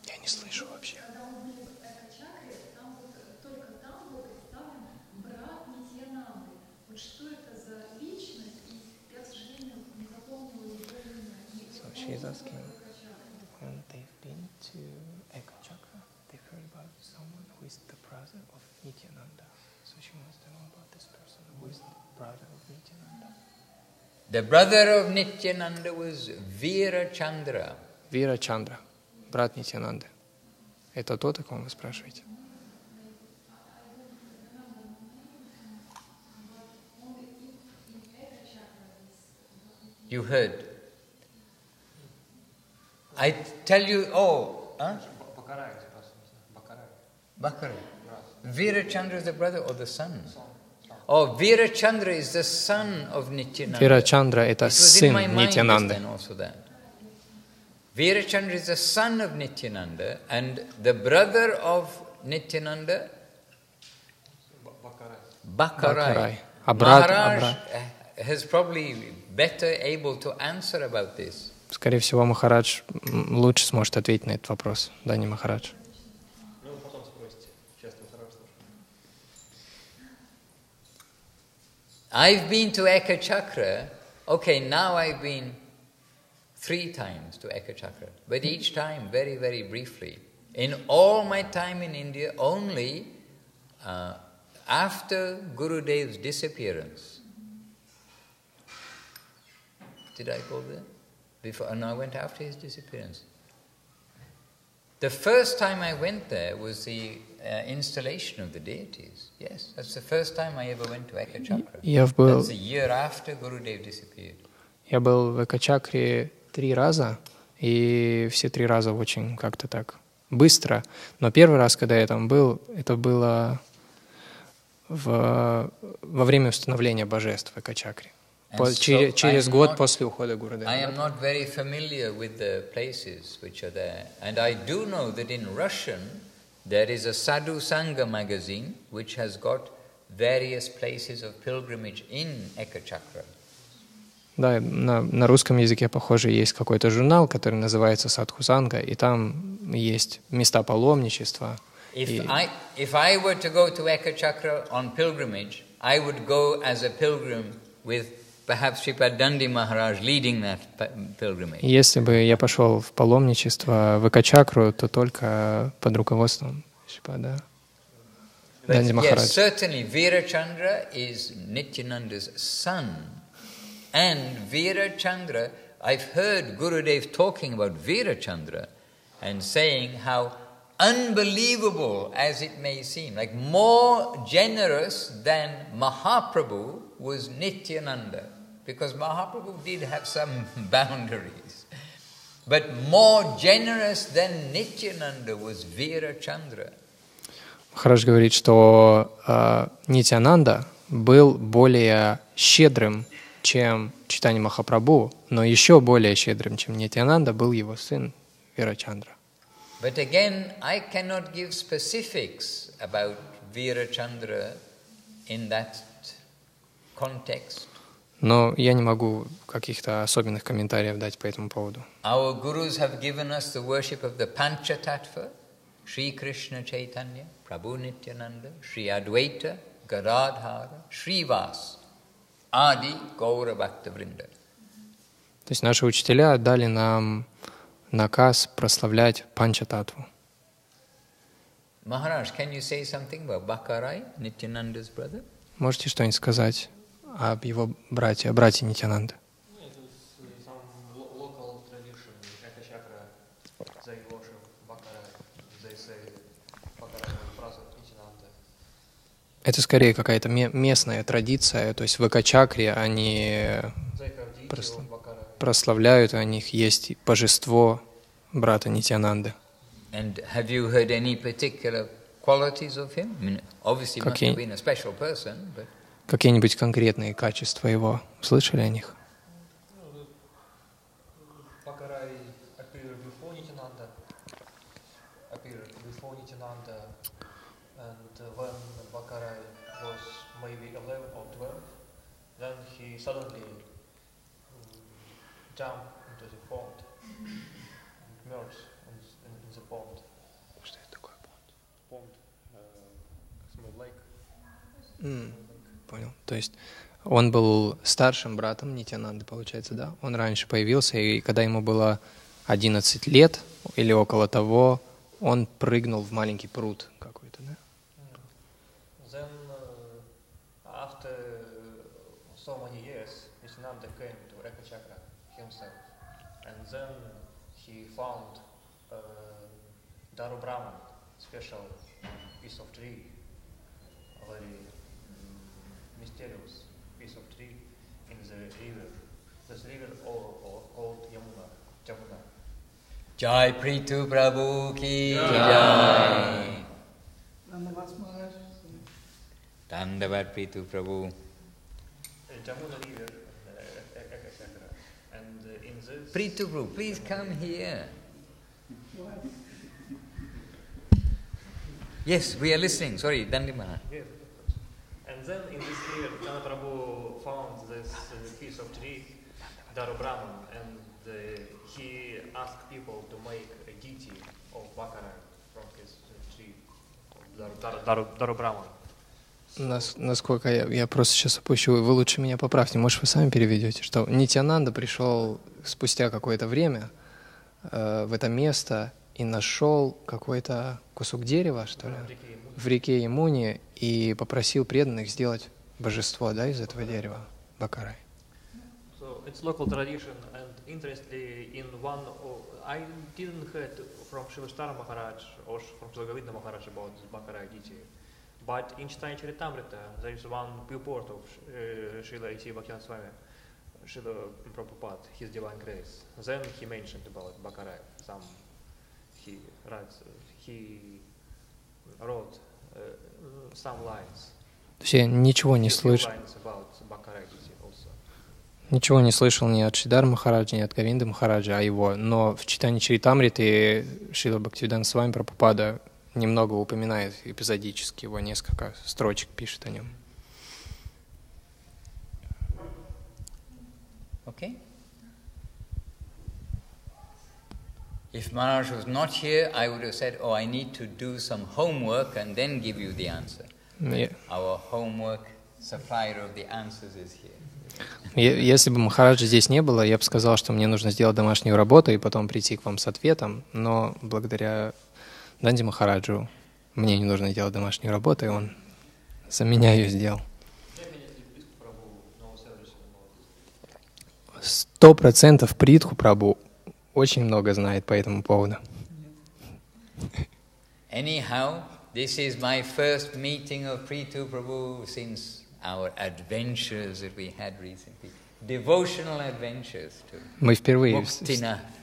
Я не слышу вообще. She's asking when they've been to Eka Chakra, they've heard about someone who is the brother of Nityananda. So she wants to know about this person who is the brother of Nityananda.
The brother of Nityananda was Veera Chandra.
Veera Chandra, брат Нитянанды. Это тот, о ком вы спрашиваете?
You heard. I tell you, Bakarai. Veera Chandra is the brother or the son? Oh, Veera Chandra is the son of Nityananda.
Veera Chandra — это сын Нитянанды.
Veera Chandra is the son of Nityananda, and the brother of Nityananda, Bakarai. Maharaj has probably better able to answer about this.
Скорее всего, Махарадж лучше сможет ответить на этот вопрос. Да, не Махарадж.
I've been to Eka Chakra. Okay, now I've been 3 times to Eka Chakra, but each time very, very briefly. In all my time in India, only after Gurudev's disappearance did I go there. Before, no, I went after his disappearance. The first time I went there was the installation of the deities. Yes, that's the first time I ever went to Eka Chakra. That's a year after Gurudev disappeared.
Я был в Эка-чакре 3 раза, и все 3 раза очень как-то так быстро. Но первый раз, когда я там был, это было во время установления божеств в Эка-чакре. Через год после ухода Гурудева.
I am not very familiar with the places which are there. And I do know that in Russian there is a Sadhu Sangha magazine which has got various places of pilgrimage in Eka Chakra.
Да, на русском языке, похоже, есть какой-то журнал, который называется «Садхусанга», и там есть места паломничества.
If I were to go to Ekachakra on pilgrimage, I would go as a pilgrim with perhaps Sripad Dandi Maharaj leading that pilgrimage.
Если бы я пошел в паломничество в Экачакру, то только под руководством Шрипада Данди Махараджа.
Yes, certainly Veerachandra is Nityananda's son. And Veerachandra, I've heard Gurudev talking about Veerachandra and saying how unbelievable as it may seem, like more generous than Mahaprabhu was Nityananda, because Mahaprabhu did have some boundaries. But more generous than Nityananda was Veerachandra.
Махарадж говорит, что Нитьянанда был более щедрым, чем Чайтанья Махапрабху, но еще более щедрым, чем Нитьянанда, был его сын Вирачандра.
But again, I cannot give specifics about Veerachandra in that context.
Но я не могу каких-то особенных комментариев дать по этому поводу.
Our gurus have given us the worship of the Panchatattva, Sri Krishna Chaitanya, Prabhu Nityananda, Sri Advaita, Gadadhara, Srivas, Adi Gaura Bhakta Vrinda.
То есть наши учителя дали нам наказ прославлять Панчататтву.
Maharaj, can you say something about Bakarai, Nityananda's brother?
Можете что-нибудь сказать об его брате Нитьянанды? Это скорее какая-то местная традиция, то есть в Экачакре они прославляют, у них есть божество брата Нитьянанды.
And have you heard any particular qualities of him? I mean, obviously he must have been a special person, but...
Какие-нибудь конкретные качества его? Слышали о них?
Bakarai appeared before Nityananda, and when Bakarai was maybe 11 or 12, then he suddenly jumped into the pond and merged in the pond.
Что это такое
Pond, small lake.
Понял. То есть он был старшим братом Нитьянанды, получается, да? Он раньше появился, и когда ему было 11 лет или около того, он прыгнул в маленький пруд какой-то, да?
Then, after so many years, Nityananda came to Ekachakra himself, and then he found Daru Brahman, special piece of tree, very mysterious piece of tree in the river. This river called Jamuna.
Jai Pritu Prabhu ki Jai. Dandavat Pritu Prabhu.
Jamuna river, Ekachakra, and in this...
Pritu Prabhu, please come here. Yes, we are listening. Sorry, Dandi Maharaj.
Yes. And then in this river, Jana Prabhu found this piece of tree, Daru Brahman, and he asked people to make a deity of Bakarai from his tree, Daru Brahman.
Насколько я просто сейчас опущу, вы лучше меня поправьте, может, вы сами переведете, что Нитьянанда пришел спустя какое-то время в это место и нашел какой-то кусок дерева, что ли, в реке Ямуне, и попросил преданных сделать божество, да, из этого дерева, Бакарай.
So it's local tradition, and interestingly, in one, I didn't heard from Srila Maharaj or from Srila Maharaj about Bakarai deity, but in Chaitanya Charitamrita there is one purport of Srila A.T. Bhaktivedanta Swami, Srila Prabhupada, His Divine Grace. Then he mentioned about Bakarai. He wrote some lines.
То есть я ничего не слышал. Ничего не слышал ни от Шридхара Махараджа, ни от Говинды Махараджа, его. Но в читании Чаритамриты Шрила Бхактивиданта Свами Прабхупада немного упоминает эпизодически его, несколько строчек пишет о нем.
Okay? If Maharaj was not here, I would have said, oh, I need to do some homework and then give you the answer. Our homework supplier of the answers is here.
Если бы Махараджа здесь не было, я бы сказал, что мне нужно сделать домашнюю работу и потом прийти к вам с ответом, но благодаря Данди Махараджу мне не нужно делать домашнюю работу, и он за меня ее сделал. 100% Притху Прабху очень много знает по этому поводу.
Anyhow, this is my first meeting of Prithu Prabhu since our adventures that we had recently. Devotional adventures too.
Мы впервые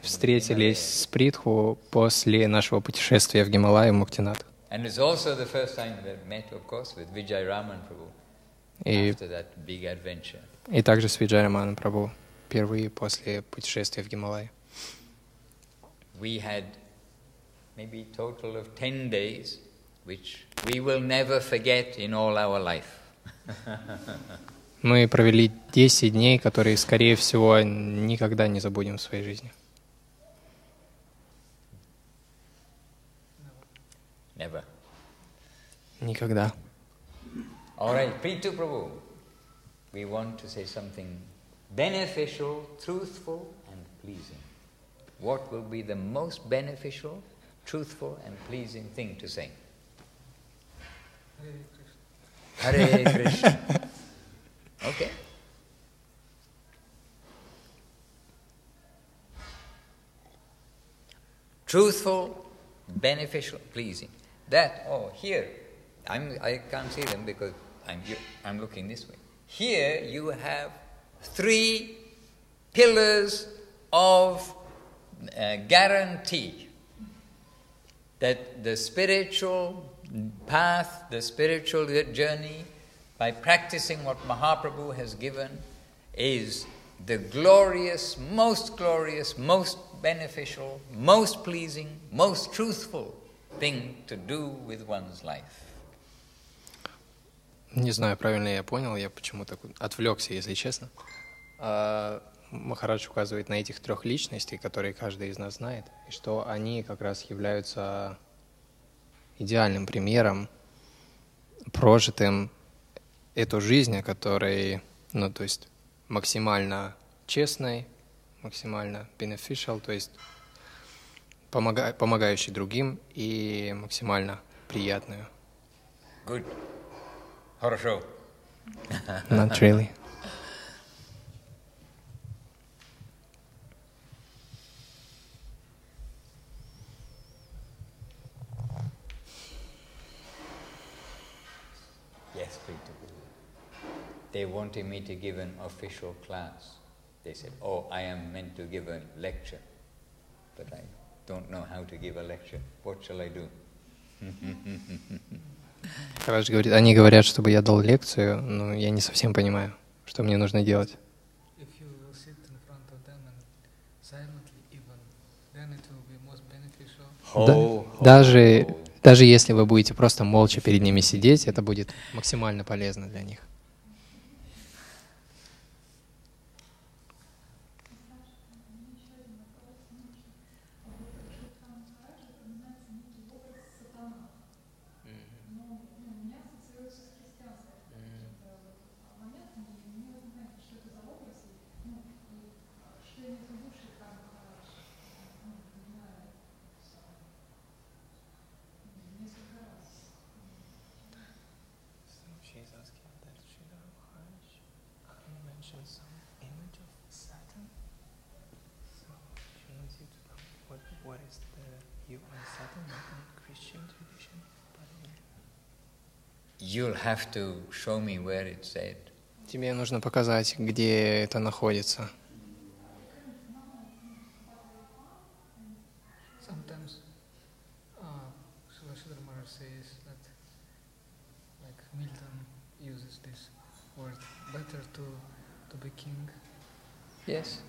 встретились с Притху после нашего путешествия в Гималай, Муктинат.
And it's also the first time we met, of course, with Vijay Raman Prabhu after that big adventure.
И также с Виджай Раманом Прабху впервые после путешествия в Гималай.
We had maybe a total of 10 days, which we will never forget in all our life.
Мы провели 10 дней, которые, скорее всего, никогда не забудем в своей жизни.
Never.
Никогда.
All right, Prithu Prabhu, we want to say something beneficial, truthful and pleasing. What will be the most beneficial, truthful and pleasing thing to say? Hare Krishna. Okay. Truthful, beneficial, pleasing. That, here, I can't see them because I'm looking this way. Here you have 3 pillars of guarantee that the spiritual path, the spiritual journey, by practicing what Mahaprabhu has given, is the glorious, most beneficial, most pleasing, most truthful thing to do with one's life.
Не знаю, правильно я понял, я почему-то отвлекся, если честно. Махарадж указывает на этих 3 личностей, которые каждый из нас знает, и что они как раз являются идеальным примером, прожитым эту жизнь, которой, то есть максимально честной, максимально beneficial, то есть помогающей другим и максимально приятную.
Good. Хорошо.
Not really.
Yes, Prithu. They wanted me to give an official class. They said, I am meant to give a lecture, but I don't know how to give a lecture. What shall I do?
Махарадж говорит, они говорят, чтобы я дал лекцию, но я не совсем понимаю, что мне нужно делать. Даже если вы будете просто молча перед ними сидеть, это будет максимально полезно для них.
You'll have to show me where it's said.
Тебе нужно показать, где это находится.
Sometimes Srila Maharaj says that, like Milton uses this word, better to be king.
Yes.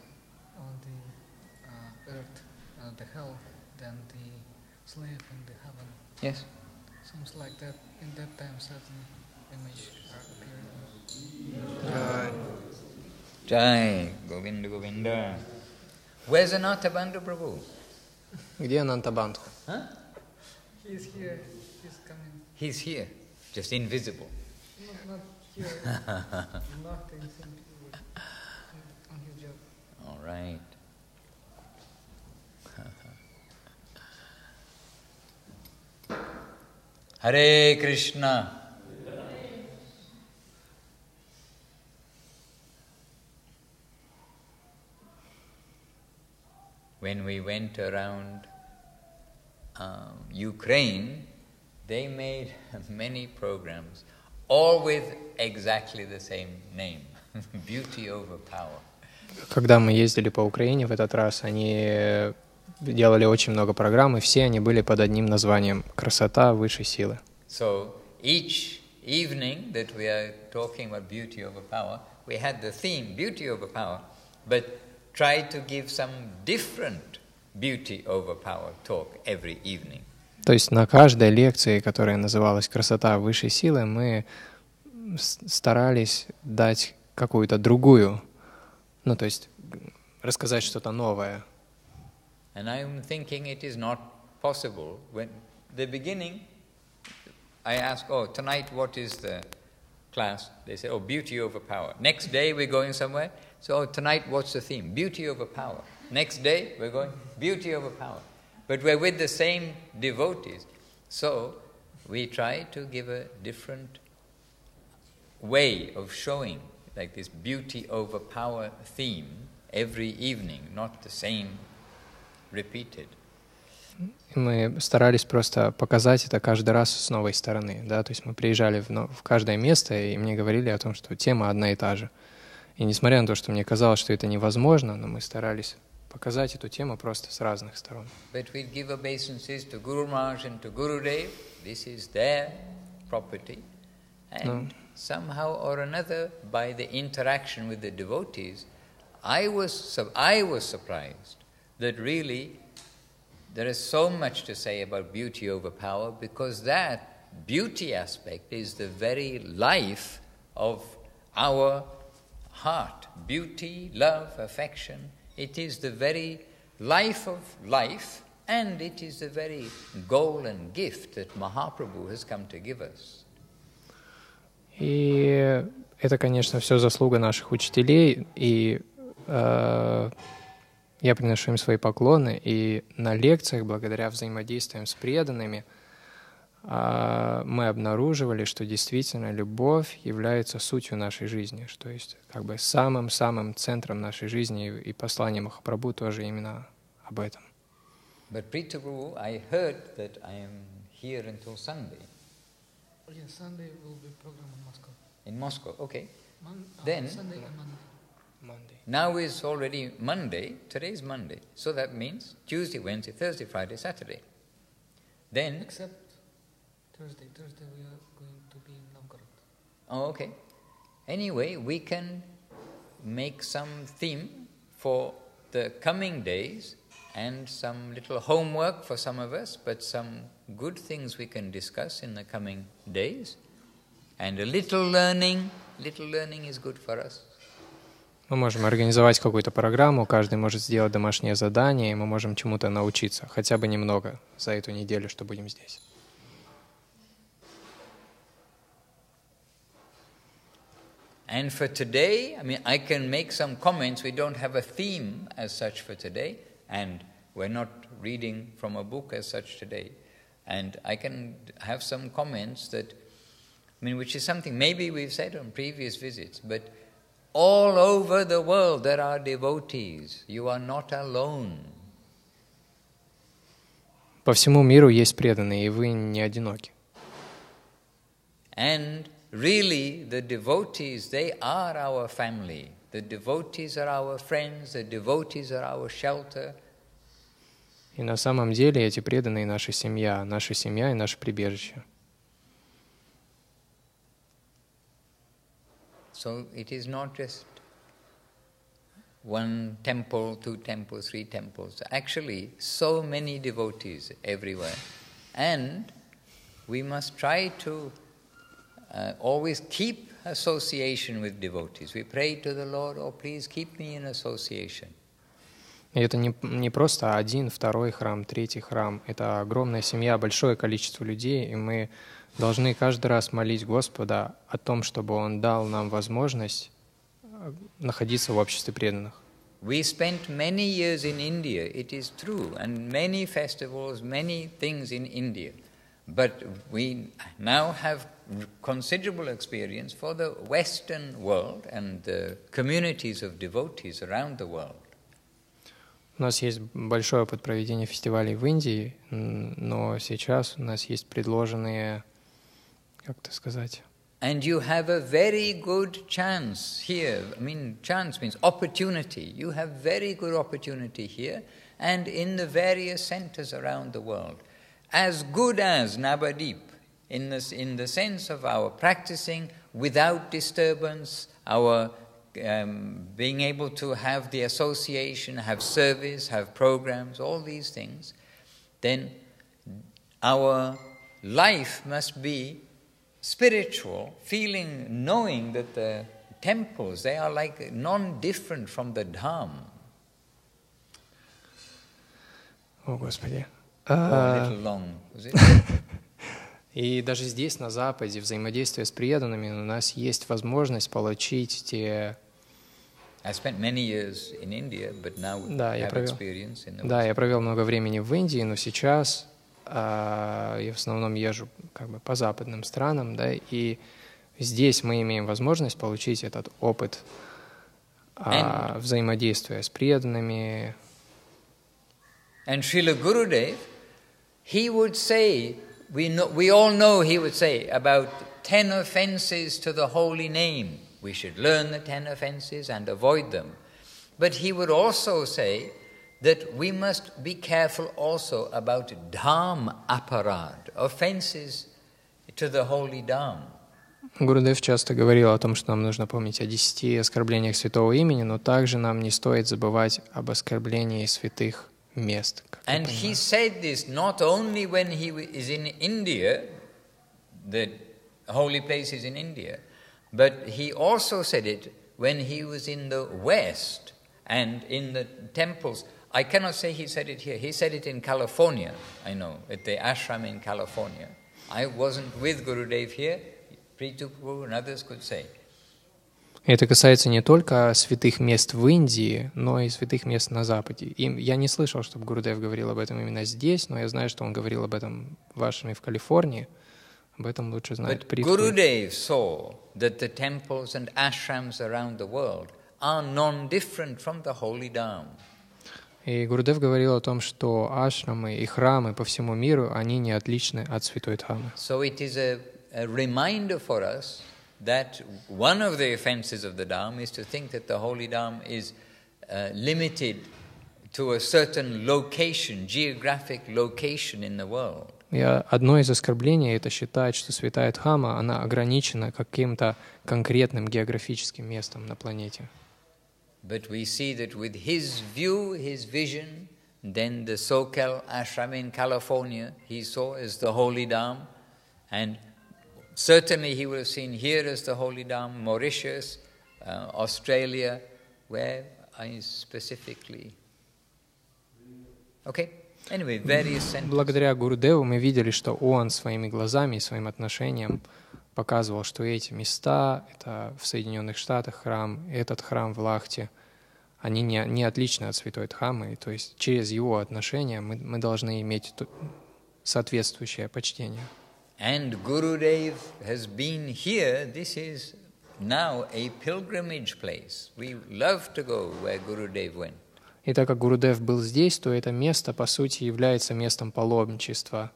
On the earth, the hell, than the slave in the heaven.
Yes.
Seems like that in that time certain image appeared.
Jai Govinda Govinda. Where's Anantabandhu Prabhu?
Где Анантабандху?
Huh?
He's here. He's coming.
He's here, just invisible.
Not here. Lachte in St. On his job.
All right. Hare Krishna. When we went around Ukraine, they made many programs, all with exactly the same name, Beauty over Power.
Когда мы ездили по Украине в этот раз, они делали очень много программ, и все они были под одним названием «Красота высшей силы».
So each evening that we are talking about beauty over power, we had the theme beauty over power, but tried to give some different beauty over power talk every evening.
То есть на каждой лекции, которая называлась «Красота высшей силы», мы старались дать какую-то другую, ну то есть рассказать что-то новое.
And I'm thinking it is not possible. When the beginning, I ask, oh, tonight what is the class? They say, oh, beauty over power. Next day we're going somewhere. So, oh, tonight what's the theme? Beauty over power. Next day we're going, beauty over power. But we're with the same devotees. So, we try to give a different way of showing, like this beauty over power theme every evening, not the same repeated.
Мы старались просто показать это каждый раз с новой стороны, да, то есть мы приезжали в каждое место, и мне говорили о том, что тема одна и та же. И несмотря на то, что мне казалось, что это невозможно, но мы старались показать эту тему просто с разных сторон.
But we'd give obeisances to Guru Maharaj and to Gurudev. This is their property. And somehow or another, by the interaction with the devotees, I was surprised that really there is so much to say about beauty over power, because that beauty aspect is the very life of our heart. Beauty, love, affection, it is the very life of life, and it is the very goal and gift that Mahaprabhu has come to give us.
И это, конечно, все заслуга наших учителей, и я приношу им свои поклоны, и на лекциях, благодаря взаимодействиям с преданными, мы обнаруживали, что действительно любовь является сутью нашей жизни, что есть как бы самым-самым центром нашей жизни, и послание Махапрабху тоже именно об этом.
But Prita Prabhu, I heard that I am here until Sunday.
Yes, Sunday will be program in Moscow.
In Moscow, okay. Then
Sunday and Monday.
Now is already Monday, today is Monday, so that means Tuesday, Wednesday, Thursday, Friday, Saturday. Then...
Except Thursday we are going to be in Novgorod.
Oh, okay. Anyway, we can make some theme for the coming days and some little homework for some of us, but some good things we can discuss in the coming days. And a little learning is good for us.
Мы можем организовать какую-то программу, каждый может сделать домашнее задание, и мы можем чему-то научиться, хотя бы немного за эту неделю, что будем здесь.
And for today, I mean, I can make some comments. We don't have a theme as such for today, and we're not reading from a book as such today. And I can have some comments that, I mean, which is something maybe we've said on previous visits, but all over the world there are devotees. You are not alone.
По всему миру есть преданные, и вы не одиноки.
And really, the devotees, they are our family. The devotees are our friends. The devotees are our shelter.
И на самом деле эти преданные наша семья и наше прибежище.
So it is not just one temple, 2 temples, 3 temples. Actually, so many devotees everywhere. And we must try to always keep association with devotees. We pray to the Lord, oh, please keep me in association.
И это не просто один, второй храм, третий храм. Это огромная семья, большое количество людей, и мы должны каждый раз молить Господа о том, чтобы Он дал нам возможность находиться в обществе преданных.
We spent many years in India, it is true, and many festivals, many things in India. But we now have considerable experience for the Western world and the communities of devotees around the world.
У нас есть большой опыт проведения фестивалей в Индии, но сейчас у нас есть предложенные, как это сказать?
And you have a very good chance here. I mean, chance means opportunity. You have very good opportunity here and in the various centers around the world. As good as Navadip, in the sense of our practicing without disturbance, our being able to have the association, have service, have programs, all these things, then our life must be spiritual, feeling, knowing that the temples, they are like non-different from the Dham.
О, Господи.
A little long, was it?
И даже здесь, на Западе, взаимодействие с преданными, у нас есть возможность получить те...
I spent many years in India, but now have experience in the
Да, я провел много времени в Индии, но сейчас я в основном езжу как бы по западным странам, да, и здесь мы имеем возможность получить этот опыт взаимодействия с преданными.
And Srila Gurudev, he would say, we all know he would say about 10 offenses to the holy name. We should learn the 10 offenses and avoid them. But he would also say that we must be careful also about dham aparad, offenses to the holy dham.
Гурудев часто говорил о том, что нам нужно помнить о 10 оскорблениях святого имени, но также нам не стоит забывать об оскорблении святых мест.
And he said this not only when he is in India, the holy places in India, but he also said it when he was in the West and in the temples. I cannot say he said it here. He said it in California, I know, at the ashram in California. I wasn't with Gurudev here. Pritupu and others could say.
Это касается не только святых мест в Индии, но и святых мест на Западе. И я не слышал, чтобы Гурудев говорил об этом именно здесь, но я знаю, что он говорил об этом в ашраме в Калифорнии. Об этом лучше знает Притпу.
Gurudev saw that the temples and ashrams around the world are non-different from the holy dham.
И Гурудев говорил о том, что ашрамы и храмы по всему миру, они не отличны от святой Дхаммы.
So it is a reminder for us that one of the offenses of the dham is to think that the holy dham is limited to a certain location, geographic location in the world.
И одно из оскорблений — это считать, что святая Дхамма, она ограничена каким-то конкретным географическим местом на планете.
But we see that with his view, his vision, then the Socal ashram in California he saw as the holy dham, and certainly he would have seen here as the holy dham, Mauritius, Australia, where I specifically... Okay. Anyway, various centers.
Благодаря Гурудеву мы видели, что он своими глазами и своим отношением показывал, что эти места, это в Соединенных Штатах храм, этот храм в Лахте, они не отличны от святой Дхаммы, то есть через его отношения мы должны иметь соответствующее почтение.
And Gurudev has been here. This is now a pilgrimage place. We love to go where Gurudev went.
И так как Гурудев был здесь, то это место, по сути, является местом паломничества.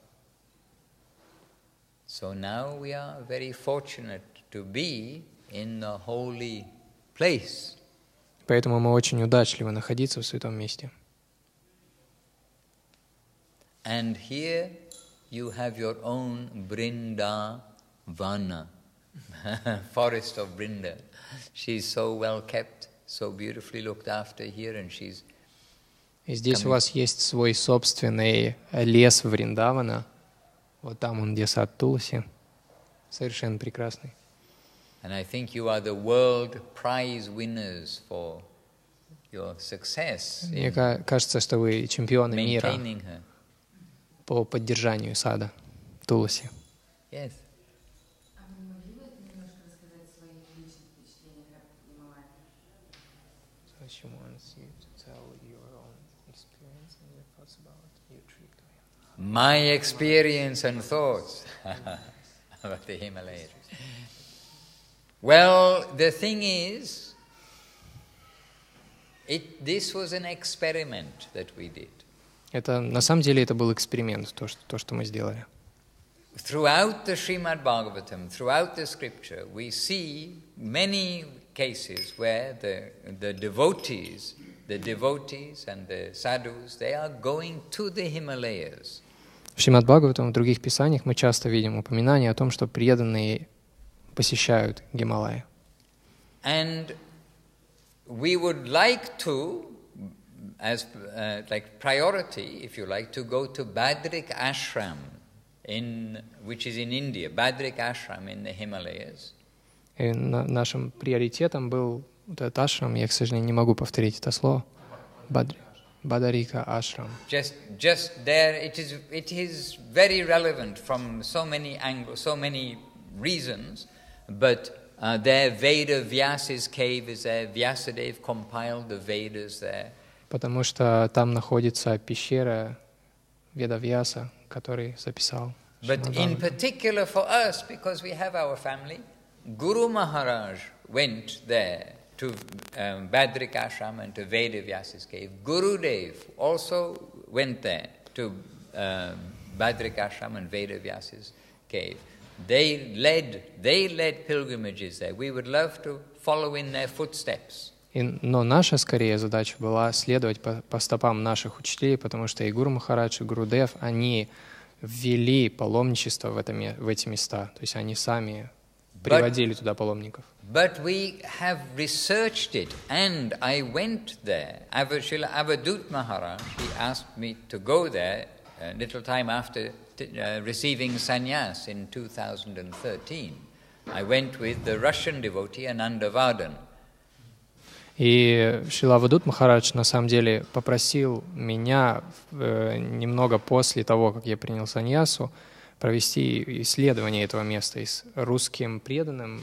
So now we are very fortunate to be in the holy place.
Поэтому мы очень удачливы находиться в святом месте.
And here you have your own Vrindavana, forest of Vrinda. She's so well kept, so beautifully looked after here, and she's...
И здесь у вас есть свой собственный лес Вриндавана. Вот там он, где сад Тулси. совершенно прекрасный.
And I think you are the world prize winners for your success
Мне
in
кажется, что вы чемпионы мира
maintaining her.
по поддержанию сада Туласи.
Yes.
А вы не могли бы немножко рассказать о своих личных впечатлениях о Гималаях?
So she wants you to tell your own experience and your thoughts about your trip to him.
My experience and thoughts about the Himalayas. Well, the thing is, this was an experiment that we did.
Это на самом деле это был эксперимент, то, что мы сделали.
Throughout the Srimad Bhagavatam, throughout the scripture, we see many cases where the devotees and the sadhus, they are going to the Himalayas.
В Шримад Бхагаватам, в других писаниях мы часто видим упоминание о том, что преданные посещают Гималаи.
And we would like to, as like priority, if you like, to go to Badrik Ashram, which is in India, Badrik Ashram in the Himalayas.
И нашим приоритетом был вот этот ашрам, я, к сожалению, не могу повторить это слово, Бадарика Ашрам.
Just there, it is very relevant from so many angles, so many reasons, but there Veda Vyasa's cave is there, Vyasadeva compiled the Vedas there.
Потому что там находится пещера Ведавьяса, который записал.
But in particular for us, because we have our family, Guru Maharaj went there to Badrik Ashram and to Veda Vyasa's cave. Gurudev also went there to Badrik Ashram and Veda Vyasa's cave. They led pilgrimages there. We would love to follow in their footsteps.
Но наша, скорее, задача была следовать по стопам наших учителей, потому что и Гуру Махарадж, и Гурудев, они ввели паломничество в эти места. То есть они сами приводили туда паломников.
But we have researched it, and I went there. Srila Avadut Maharaj, he asked me to go there a little time after receiving sannyas in 2013. I went with the Russian devotee Anandavadan.
И Шрила Авадут Махарадж на самом деле попросил меня немного после того, как я принял саньясу, провести исследование этого места и с русским преданным,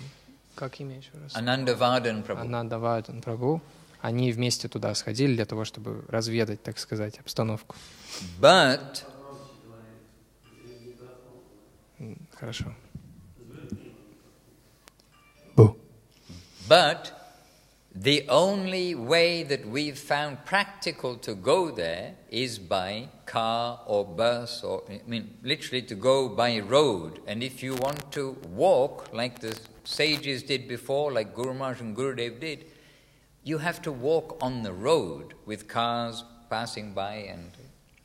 как имя еще раз?
Anandavadan Prabhu.
Анандавадан Прабху. Они вместе туда сходили для того, чтобы разведать, так сказать, обстановку.
But
Хорошо.
But the only way that we've found practical to go there is by car or bus, or literally to go by road. And if you want to walk like the sages did before, like Guru Maharaj and Gurudev did, you have to walk on the road with cars passing by.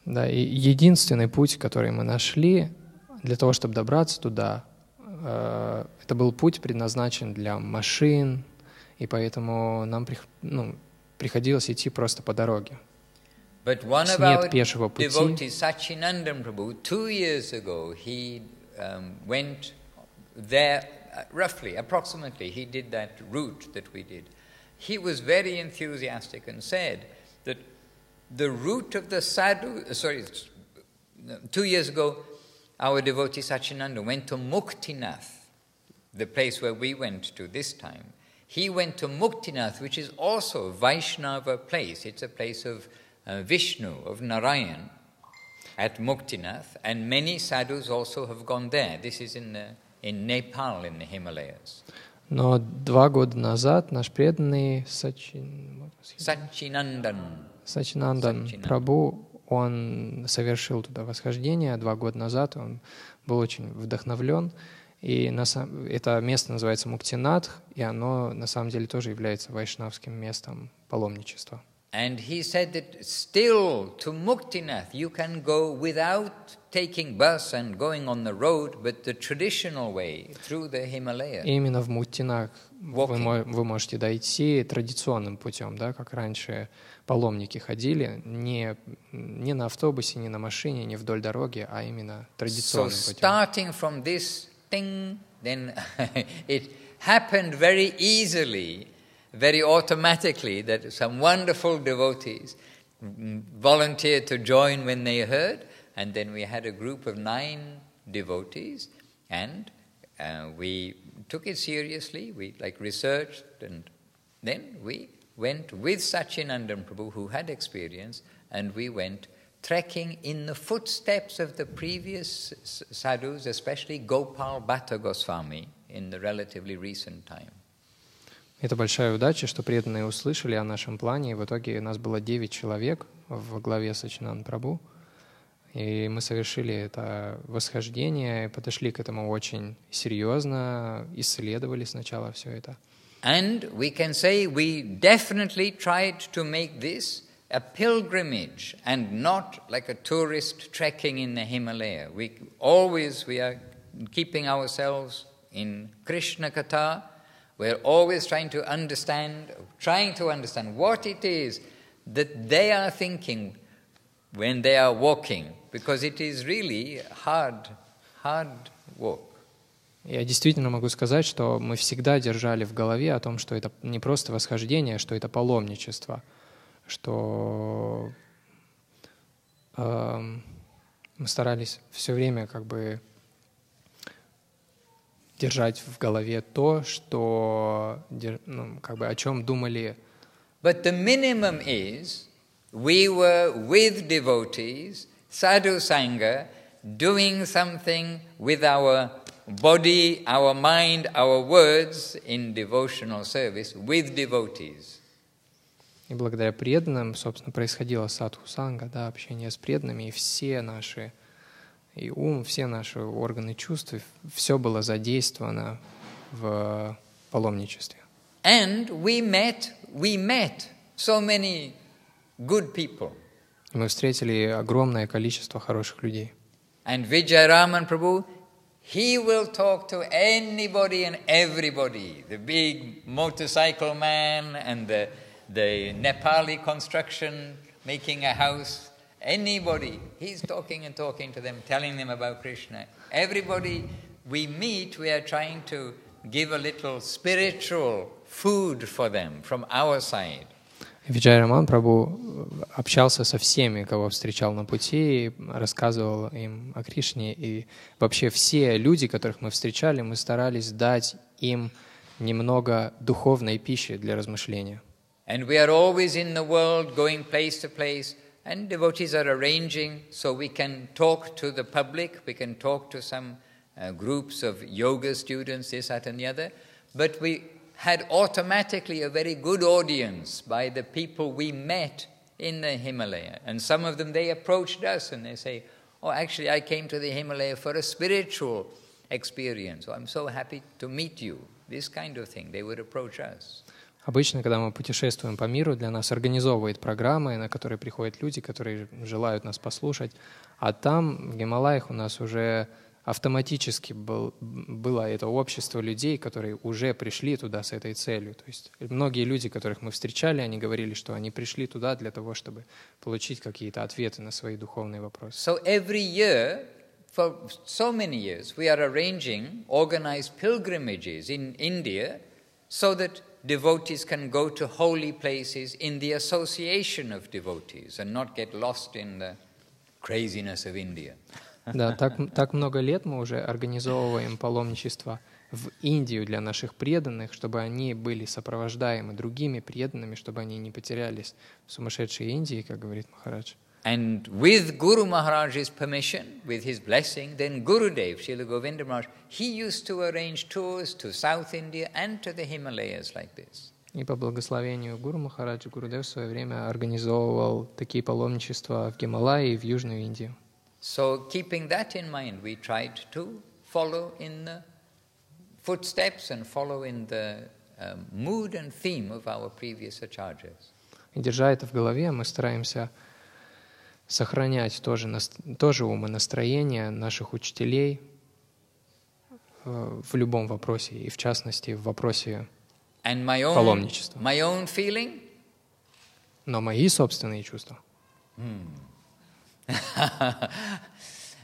Да, и единственный путь, который мы нашли для того, чтобы добраться туда, это был путь, предназначен для машин, и поэтому нам приходилось идти просто по дороге.
But one of
Нет
our
пешего пути.
devotees, Sachinandan Prabhu, 2 years ago, he went there, approximately, he did that route that we did. He was very enthusiastic and said that the route of the sadhu, 2 years ago, our devotee Sachinanda went to Muktinath, the place where we went to this time. He went to Muktinath, which is also a Vaishnava place. It's a place of Vishnu, of Narayan, at Muktinath, and many sadhus also have gone there. This is in Nepal, in the Himalayas.
Но 2 года назад наш преданный Сачинандан Прабху, он совершил туда восхождение 2 года назад, он был очень вдохновлен. И это место называется Муктинатх, и оно на самом деле тоже является вайшнавским местом паломничества.
And he said that still to Muktinath you can go without taking bus and going on the road, but the traditional way through the Himalayas.
И именно в Муктинатх вы можете дойти традиционным путем, да, как раньше паломники ходили, не на автобусе, не на машине, не вдоль дороги, а именно традиционным
So
путем.
starting from this ting, then it happened very easily, very automatically, that some wonderful devotees volunteered to join when they heard, and then we had a group of 9 devotees, and we took it seriously, we researched, and then we went with Satchidananda Prabhu, who had experience, and we went trekking in the footsteps of the previous sadhus, especially Gopal Bhatta Goswami, in the relatively recent time.
Это большая удача, что преданные услышали о нашем плане, и в итоге нас было 9 человек во главе Саччинананда Прабху, и мы совершили это восхождение, и подошли к этому очень серьезно, исследовали сначала все это.
And we can say we definitely tried to make this a pilgrimage and not like a tourist trekking in the Himalaya. We are keeping ourselves in Krishna Katha. We're always trying to understand what it is that they are thinking when they are walking, because it is really hard walk.
Я действительно могу сказать, что мы всегда держали в голове о том, что это не просто восхождение, что это паломничество, что мы старались все время держать в голове то, что, о чем думали.
But the minimum is we were with devotees, sadhu sangha, doing something with our body, our mind, our words in devotional service with devotees.
И благодаря преданным, собственно, происходило садху-санга, общение с преданными, и все наши, и ум, все наши органы чувств, все было задействовано в паломничестве.
And we met so many good people.
И мы встретили огромное количество хороших людей.
And Vijayaraman Prabhu, he will talk to anybody and everybody. The big motorcycle man and the Nepali construction, making a house, anybody. He's talking to them, telling them about Krishna. Everybody we meet, we are trying to give a little spiritual food for them from our side.
Виджайараман Прабху общался со всеми, кого встречал на пути, рассказывал им о Кришне. И вообще все люди, которых мы встречали, мы старались дать им немного духовной пищи для размышления.
And we are always in the world, going place to place, and devotees are arranging so we can talk to the public, we can talk to some groups of yoga students, this, that, and the other. But we had automatically a very good audience by the people we met in the Himalaya. And some of them, they approached us and they say, oh, actually, I came to the Himalaya for a spiritual experience. So I'm so happy to meet you. This kind of thing. They would approach us.
Обычно, когда мы путешествуем по миру, для нас организовывают программы, на которые приходят люди, которые желают нас послушать. А там, в Гималаях, у нас уже автоматически было это общество людей, которые уже пришли туда с этой целью. То есть многие люди, которых мы встречали, они говорили, что они пришли туда для того, чтобы получить какие-то ответы на свои духовные вопросы.
So every year, for so many years, we are arranging organized pilgrimages in India so that devotees can go to holy places in the association of devotees and not get lost in the craziness of India.
Да, так много лет мы уже организовываем паломничество в Индию для наших преданных, чтобы они были сопровождаемы другими преданными, чтобы они не потерялись в сумасшедшей Индии, как говорит Махарадж.
And with Guru Maharaj's permission, with his blessing, then Gurudev, Srila Govinda Maharaj, he used to arrange tours to South India and to the Himalayas like this.
И по благословению Гуру Махараджа, Гурудев в свое время организовывал такие паломничества в Гималайи и в Южную Индию.
So keeping that in mind, we tried to follow in the footsteps and follow in the mood and theme of our previous acharyas.
И держа это в голове, мы стараемся сохранять тоже ум и настроение наших учителей в любом вопросе, и в частности в вопросе паломничества.
My own feeling?
Но мои собственные чувства.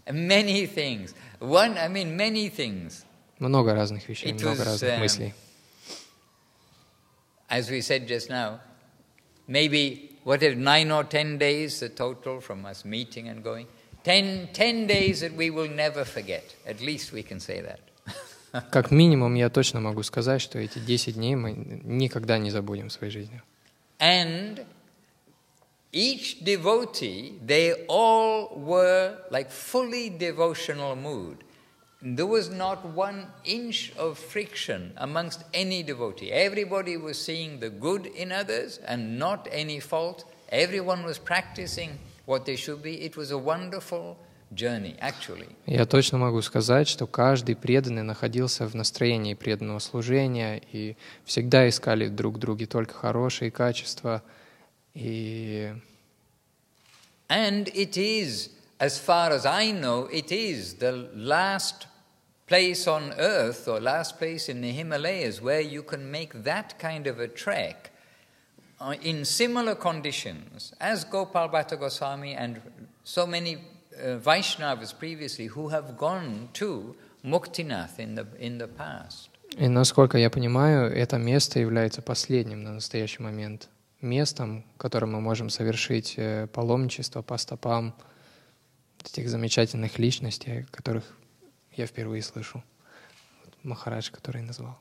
Many things. Many things.
Много разных вещей, много разных мыслей.
As we said just now, maybe, 9 or 10 days the total from us meeting and going. 10 days that we will never forget. At least we can say that.
Как минимум, я точно могу сказать, что эти 10 дней мы никогда не забудем в своей жизни.
And each devotee, they all were like fully devotional mood. There was not 1 inch of friction amongst any devotee. Everybody was seeing the good in others and not any fault. Everyone was practicing what they should be. It was a wonderful journey, actually.
Я точно могу сказать, что каждый преданный находился в настроении преданного служения и всегда искали друг в друге только хорошие качества. And
it is, as far as I know, it is the last place on earth or last place in the Himalayas where you can make that kind of a trek in similar conditions as Gopal Bhatta Goswami and so many Vaishnavas previously who have gone to Muktinath in the past.
И насколько я понимаю, это место является последним на настоящий момент местом, в котором мы можем совершить паломничество по стопам этих замечательных личностей, которых я впервые слышу. Махарадж, который назвал.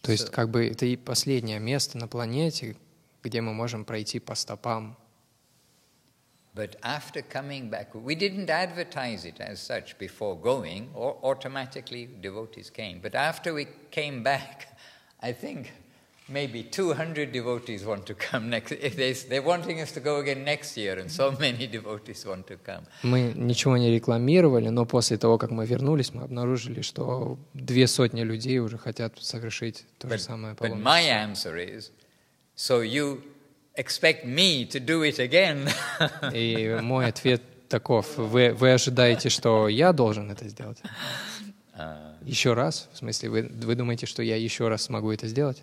То есть, как бы, это и последнее место на планете, где мы можем пройти по стопам.
But after coming back, we didn't advertise it as such before going, or automatically devotees came. But after we came back, I think maybe 200 devotees want to come next. They're wanting us to go again next year, and so many devotees want to come.
Мы ничего не рекламировали, но после того, как мы вернулись, мы обнаружили, что 200 людей уже хотят совершить то же самое паломничество.
But my answer is, so you expect me to do it again?
И мой ответ таков: вы ожидаете, что я должен это сделать? Еще раз? В смысле, вы думаете, что я еще раз смогу это сделать?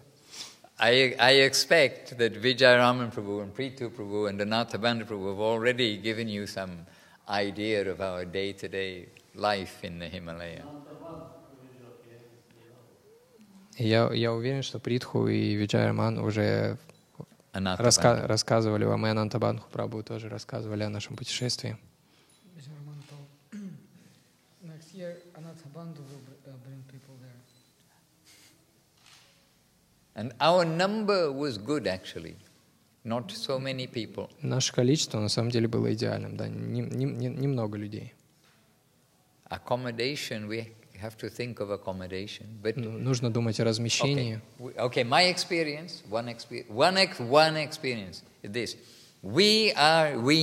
I expect that Vijayaraman Prabhu and Prithu Prabhu and Anathabandha Prabhu have already given you some idea of our day-to-day life in the Himalaya.
Я уверен, что Притху и Виджайараман уже рассказывали вам, и Анантабандху Прабху тоже рассказывали о нашем путешествии.
Next year, Ananthabandhu will bring people there.
And our number was good, actually. Not so many people.
Наше количество на самом деле было идеальным, да, немного людей.
Accommodation, we have to think of accommodation. But
нужно думать о размещении.
Okay, my experience, one experience is this. We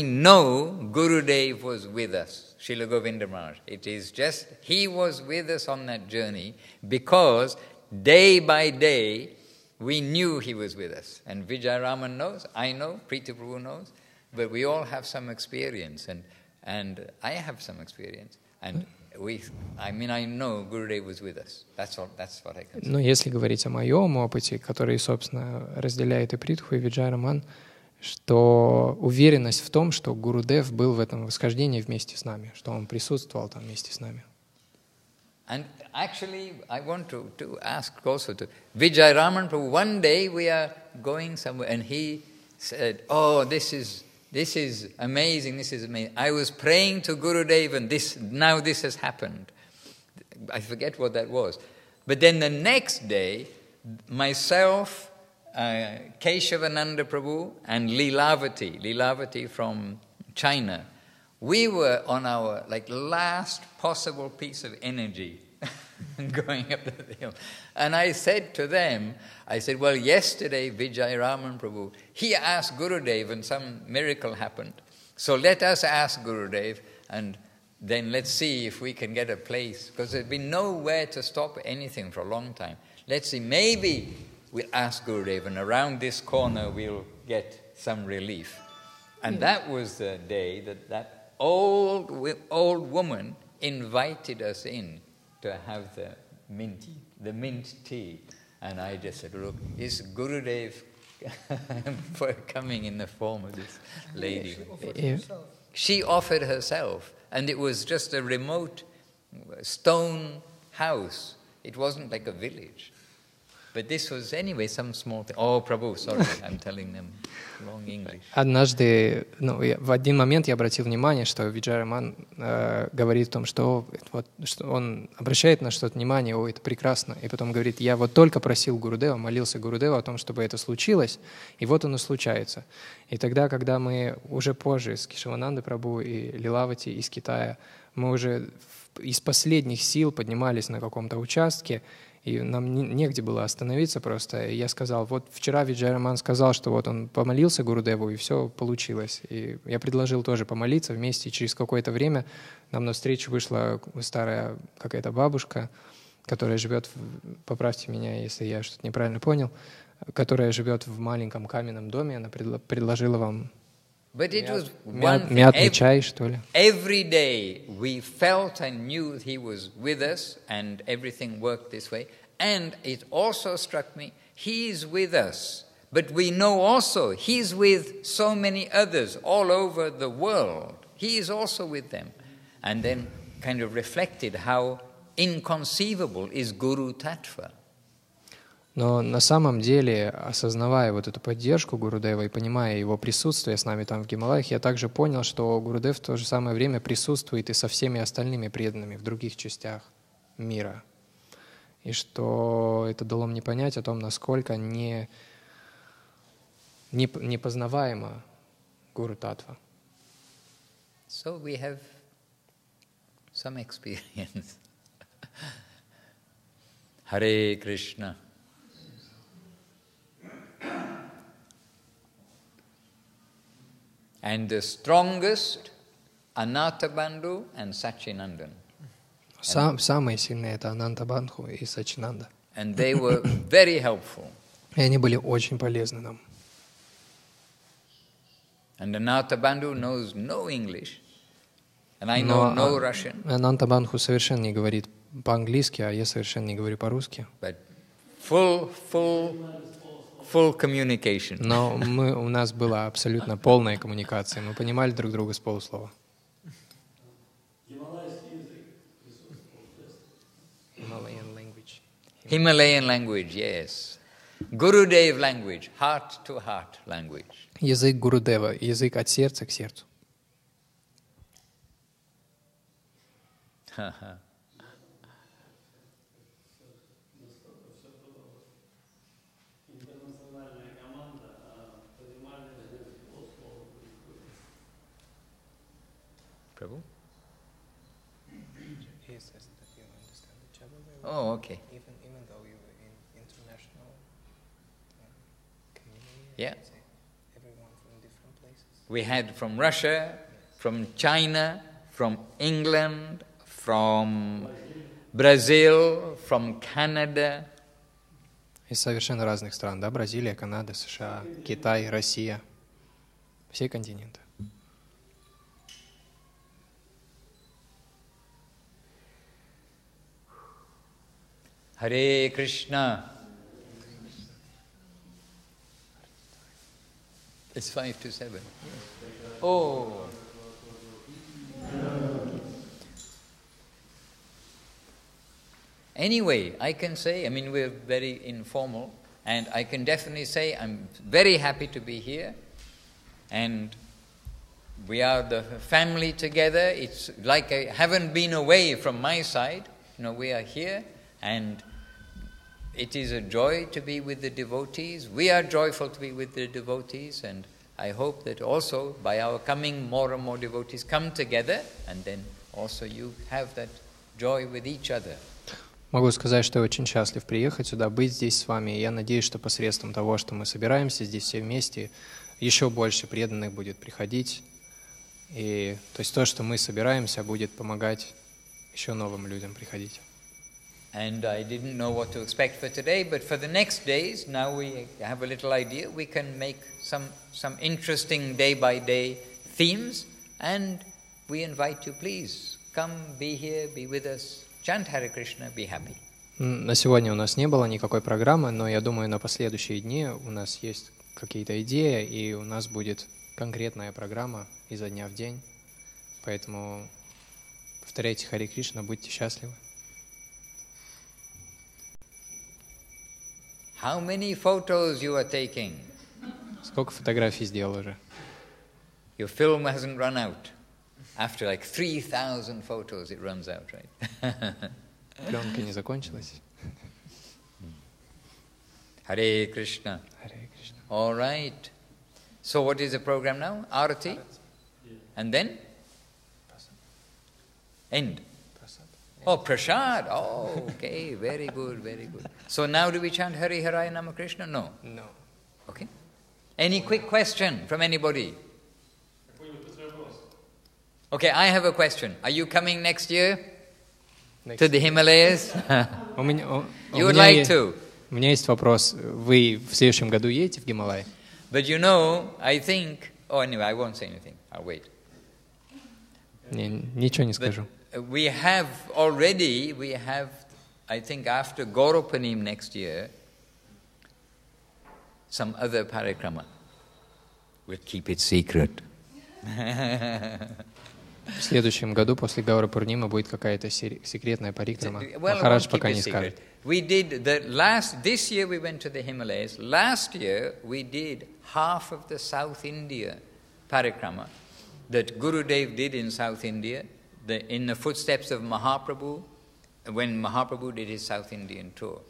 know Gurudev was with us, Srila Govinda Maharaj. It is just, he was with us on that journey because day by day we knew he was with us. And Vijayaraman knows, I know, Priti Prabhu knows, but we all have some experience, and I have some experience. And I know Gurudev was with us. That's what I can say.
Но если говорить о моем опыте, который, собственно, разделяет и Притху, и Виджайараман, что уверенность в том, что Гурудев был в этом восхождении вместе с нами, что он присутствовал там вместе с нами.
And actually, I want to ask also to Vijayaraman Prabhu. One day we are going somewhere, and he said, "Oh, this is amazing. This is amazing. I was praying to Gurudev, and now this has happened." I forget what that was, but then the next day, myself, Keshavananda Prabhu, and Lilavati from China, we were on our last possible piece of energy going up the hill. And I said to them, well, yesterday Vijayaraman Prabhu, he asked Gurudev and some miracle happened. So let us ask Gurudev and then let's see if we can get a place. Because there's been nowhere to stop anything for a long time. Let's see, maybe we'll ask Gurudev and around this corner we'll get some relief. And that was the day that old woman invited us in to have the mint tea. And I just said, look, is Gurudev coming in the form of this lady? She offered herself. And it was just a remote stone house. It wasn't like a village. But this was anyway some small thing. Oh, Prabhu, sorry, I'm telling them long English.
Однажды, в один момент я обратил внимание, что Виджараман говорит о том, что он обращает на что-то внимание, это прекрасно, и потом говорит, я вот только просил Гурудева, молился Гурудеву о том, чтобы это случилось, и вот оно случается. И тогда, когда мы уже позже с Кешаванандой Прабху и Лилавати из Китая, мы уже из последних сил поднимались на каком-то участке, и нам негде было остановиться просто. И я сказал, вот вчера Виджараман сказал, что вот он помолился Гурудеву, и все получилось. И я предложил тоже помолиться вместе, и через какое-то время нам навстречу вышла старая какая-то бабушка, которая живет, поправьте меня, если я что-то неправильно понял, которая живет в маленьком каменном доме, она предложила вам мятный чай, что ли.
Every day we felt and knew he was with us and everything worked this way. And it also struck me, he is with us. But we know also he's with so many others all over the world. He is also with them. And then kind of reflected how inconceivable is Guru Tattva.
Но на самом деле, осознавая вот эту поддержку Гурудева и понимая его присутствие с нами там в Гималаях, я также понял, что Гурудев в то же самое время присутствует и со всеми остальными преданными в других частях мира. И что это дало мне понять о том, насколько непознаваема Гуру Татва.
So we have some experience. Hare Krishna. And the strongest, Anantabandhu and Sachinandan.
Самые сильные — это Анантабандху и Сачинанда.
And they were very helpful.
И они были очень полезны нам.
And Anantabandhu knows no English, and I know no Russian.
Анантабандху совершенно не говорит по-английски, а я совершенно не говорю по-русски.
But full communication.
Но у нас была абсолютно полная коммуникация. Мы понимали друг друга с полуслова.
Himalayan language, yes. Gurudev language, heart-to-heart language.
Язык Гурудева, язык от сердца к сердцу.
Prabhu? Oh, okay.
Even though you were in international community,
Yeah.
everyone from different places.
We had from Russia, from China, from England, from Brazil, from Canada.
Из совершенно разных стран, да? Бразилия, Канада, США, Китай, Россия. Все континенты.
Hare Krishna. It's 5 to 7. Oh. Anyway, I can say, I mean, we're very informal, and I can definitely say I'm very happy to be here, and we are the family together. It's like I haven't been away from my side. You know, we are here, and it is a joy to be with the devotees. We are joyful to be with the devotees, and I hope that also by our coming more and more devotees come together, and then also you have that joy with each other.
Могу сказать, что я очень счастлив приехать сюда, быть здесь с вами. И я надеюсь, что посредством того, что мы собираемся здесь все вместе, еще больше преданных будет приходить. И то есть то, что мы собираемся, будет помогать еще новым людям приходить.
And I didn't know what to expect for today, but for the next days, now we have a little idea. We can make some interesting day-by-day themes, and we invite you, please, come, be here, be with us, chant Hare Krishna, be happy.
На сегодня у нас не было никакой программы, но я думаю, на последующие дни у нас есть какие-то идеи, и у нас будет конкретная программа изо дня в день. Поэтому повторяйте Харе Кришна, будьте счастливы.
How many photos you are taking?
Сколько фотографий сделал уже?
Your film hasn't run out. After like 3,000 photos, it runs out, right?
Пленка не закончилась.
Hare Krishna.
Харе Кришна.
All right. So what is the program now? Arati? And then? End. Oh, Prasad. Oh, okay. Very good, very good. So now do we chant Hari Haraya Nama Krishna? No.
No.
Okay. Any quick question from anybody? Okay, I have a question. Are you coming next year to the Himalayas? You would like to?
У меня есть вопрос. Вы в следующем году едете в Гималай?
But you know, I think... Oh, anyway, I won't say anything. I'll wait.
Ничего не скажу.
We have already, I think after Gaurupanim next year, some other parikrama. We'll keep it secret.
В следующем году после Гаура Пурнимы будет какая-то секретная парикрама. Махарадж пока не скажет.
We did this year we went to the Himalayas. Last year we did half of the South India parikrama that Gurudev did in South India, in the footsteps of Mahaprabhu, when Mahaprabhu did his South Indian tour.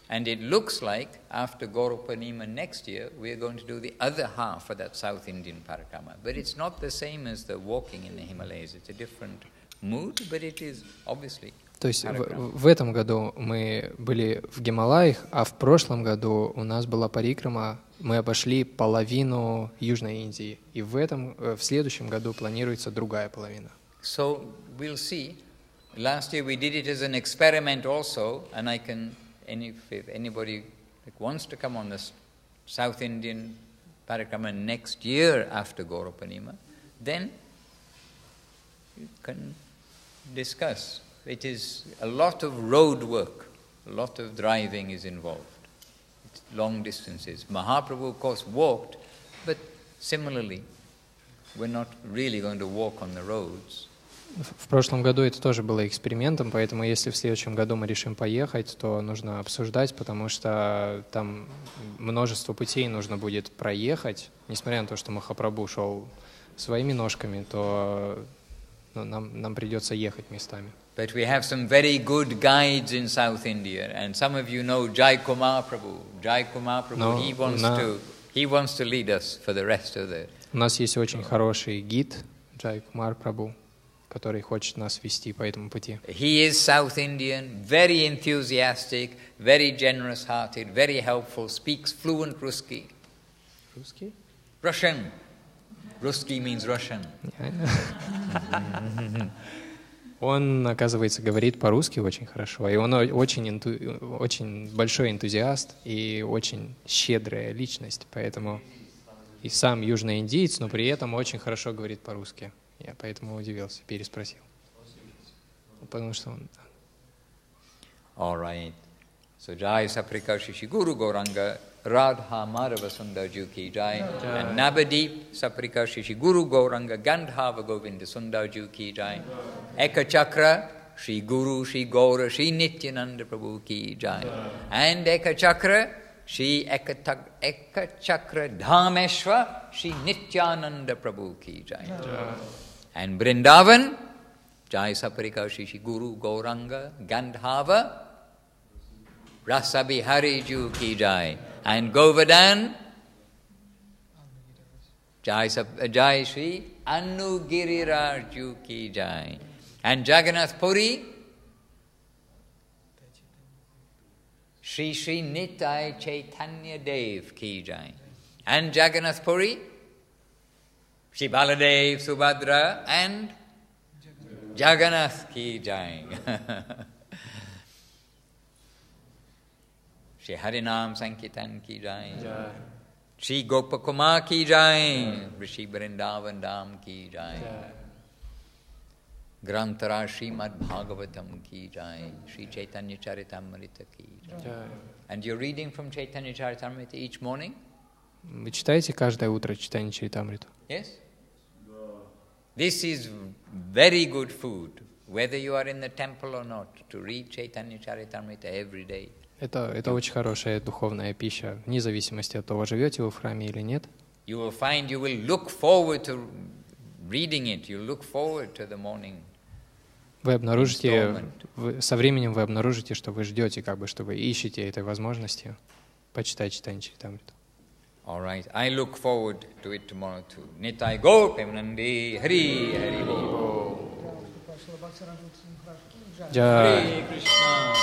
And it looks like after Gaurupanima next year, we are going to do the other half of that South Indian parikrama. But it's not the same as the walking in the Himalayas. It's a different mood, but it is obviously.
То есть в этом году мы были в Гималаях, а в прошлом году у нас была парикрама, мы обошли половину Южной Индии. И в следующем году планируется другая половина.
So we'll see. Last year we did it as an experiment also, and if anybody wants to come on the South Indian parikrama next year after Gaurupanima, then you can discuss. It is a lot of road work, a lot of driving is involved. It's long distances. Mahaprabhu, of course, walked, but similarly, we're not really going to walk on the roads.
В прошлом году это тоже было экспериментом, поэтому если в следующем году мы решим поехать, то нужно обсуждать, потому что там множество путей нужно будет проехать. Несмотря на то, что Махапрабху шел своими ножками, то нам придется ехать местами.
But we have some very good guides in South India, and some of you know Jai Kumar Prabhu. Jai Kumar Prabhu, he wants to lead us for the rest of the...
У нас есть очень хороший гид, Джай Кумар Прабху, который хочет нас вести по этому пути.
He is South Indian, very enthusiastic, very generous-hearted, very helpful, speaks fluent Ruski.
Русский?
Russian. Ruski means Russian.
Он, оказывается, говорит по-русски очень хорошо, и он очень большой энтузиаст и очень щедрая личность, поэтому и сам южноиндиец, но при этом очень хорошо говорит по-русски. Я поэтому удивился, переспросил. Потому что он...
All right. So Jai Saprika Shishi Guru Gauranga Radha Madhava Sundar Ju Ki Jai, and Navadeep Saprika Shishi Guru Gauranga Gandhava Govinda Sundar Ju Ki Jai, Eka Chakra Shri Guru Shri Gaura Shri Nityananda Prabhu Ki Jai, and Eka Chakra Shri Eka Chakra Dhameshwar Shri Nityananda Prabhu Ki Jai, and Vrindavan Jai Saprika Shishi Guru Gauranga Gandhava Rasa Bihari Ju Ki Jai, and Govardhan Jai Shri Anugiriraj Ju Ki Jai, and Jagannath Puri Shri Shri Nitai Chaitanya Dev Ki Jai, and Jagannath Puri Shri Baladev Subhadra and Jagannath Ki Jai. Shri Harinam Sankirtan Ki Jai, Shri Gopakumar Ki Jai, Shri Vrindavan Dham Ki Jai, Grantara Srimad Bhagavatam Ki Jai, Shri Chaitanya Charitamrita Ki Jai. And you're reading from Chaitanya Charitamrita each morning?
Вы читаете каждое утро Чайтанья Чаритамриту?
Yes? This is very good food, whether you are in the temple or not, to read Chaitanya Charitamrita every day.
Это очень хорошая духовная пища, вне зависимости от того, живете вы в храме или нет.
You will find you will look forward to reading it. You look forward to the morning.
Вы обнаружите, со временем вы обнаружите, что вы ждете, как бы, что вы ищете этой возможности почитать читание Чаритамриту.
All right, I look forward to it tomorrow too. Nitai Gaur Premanande Hari Hari Bol.
Jai
Hare Krishna.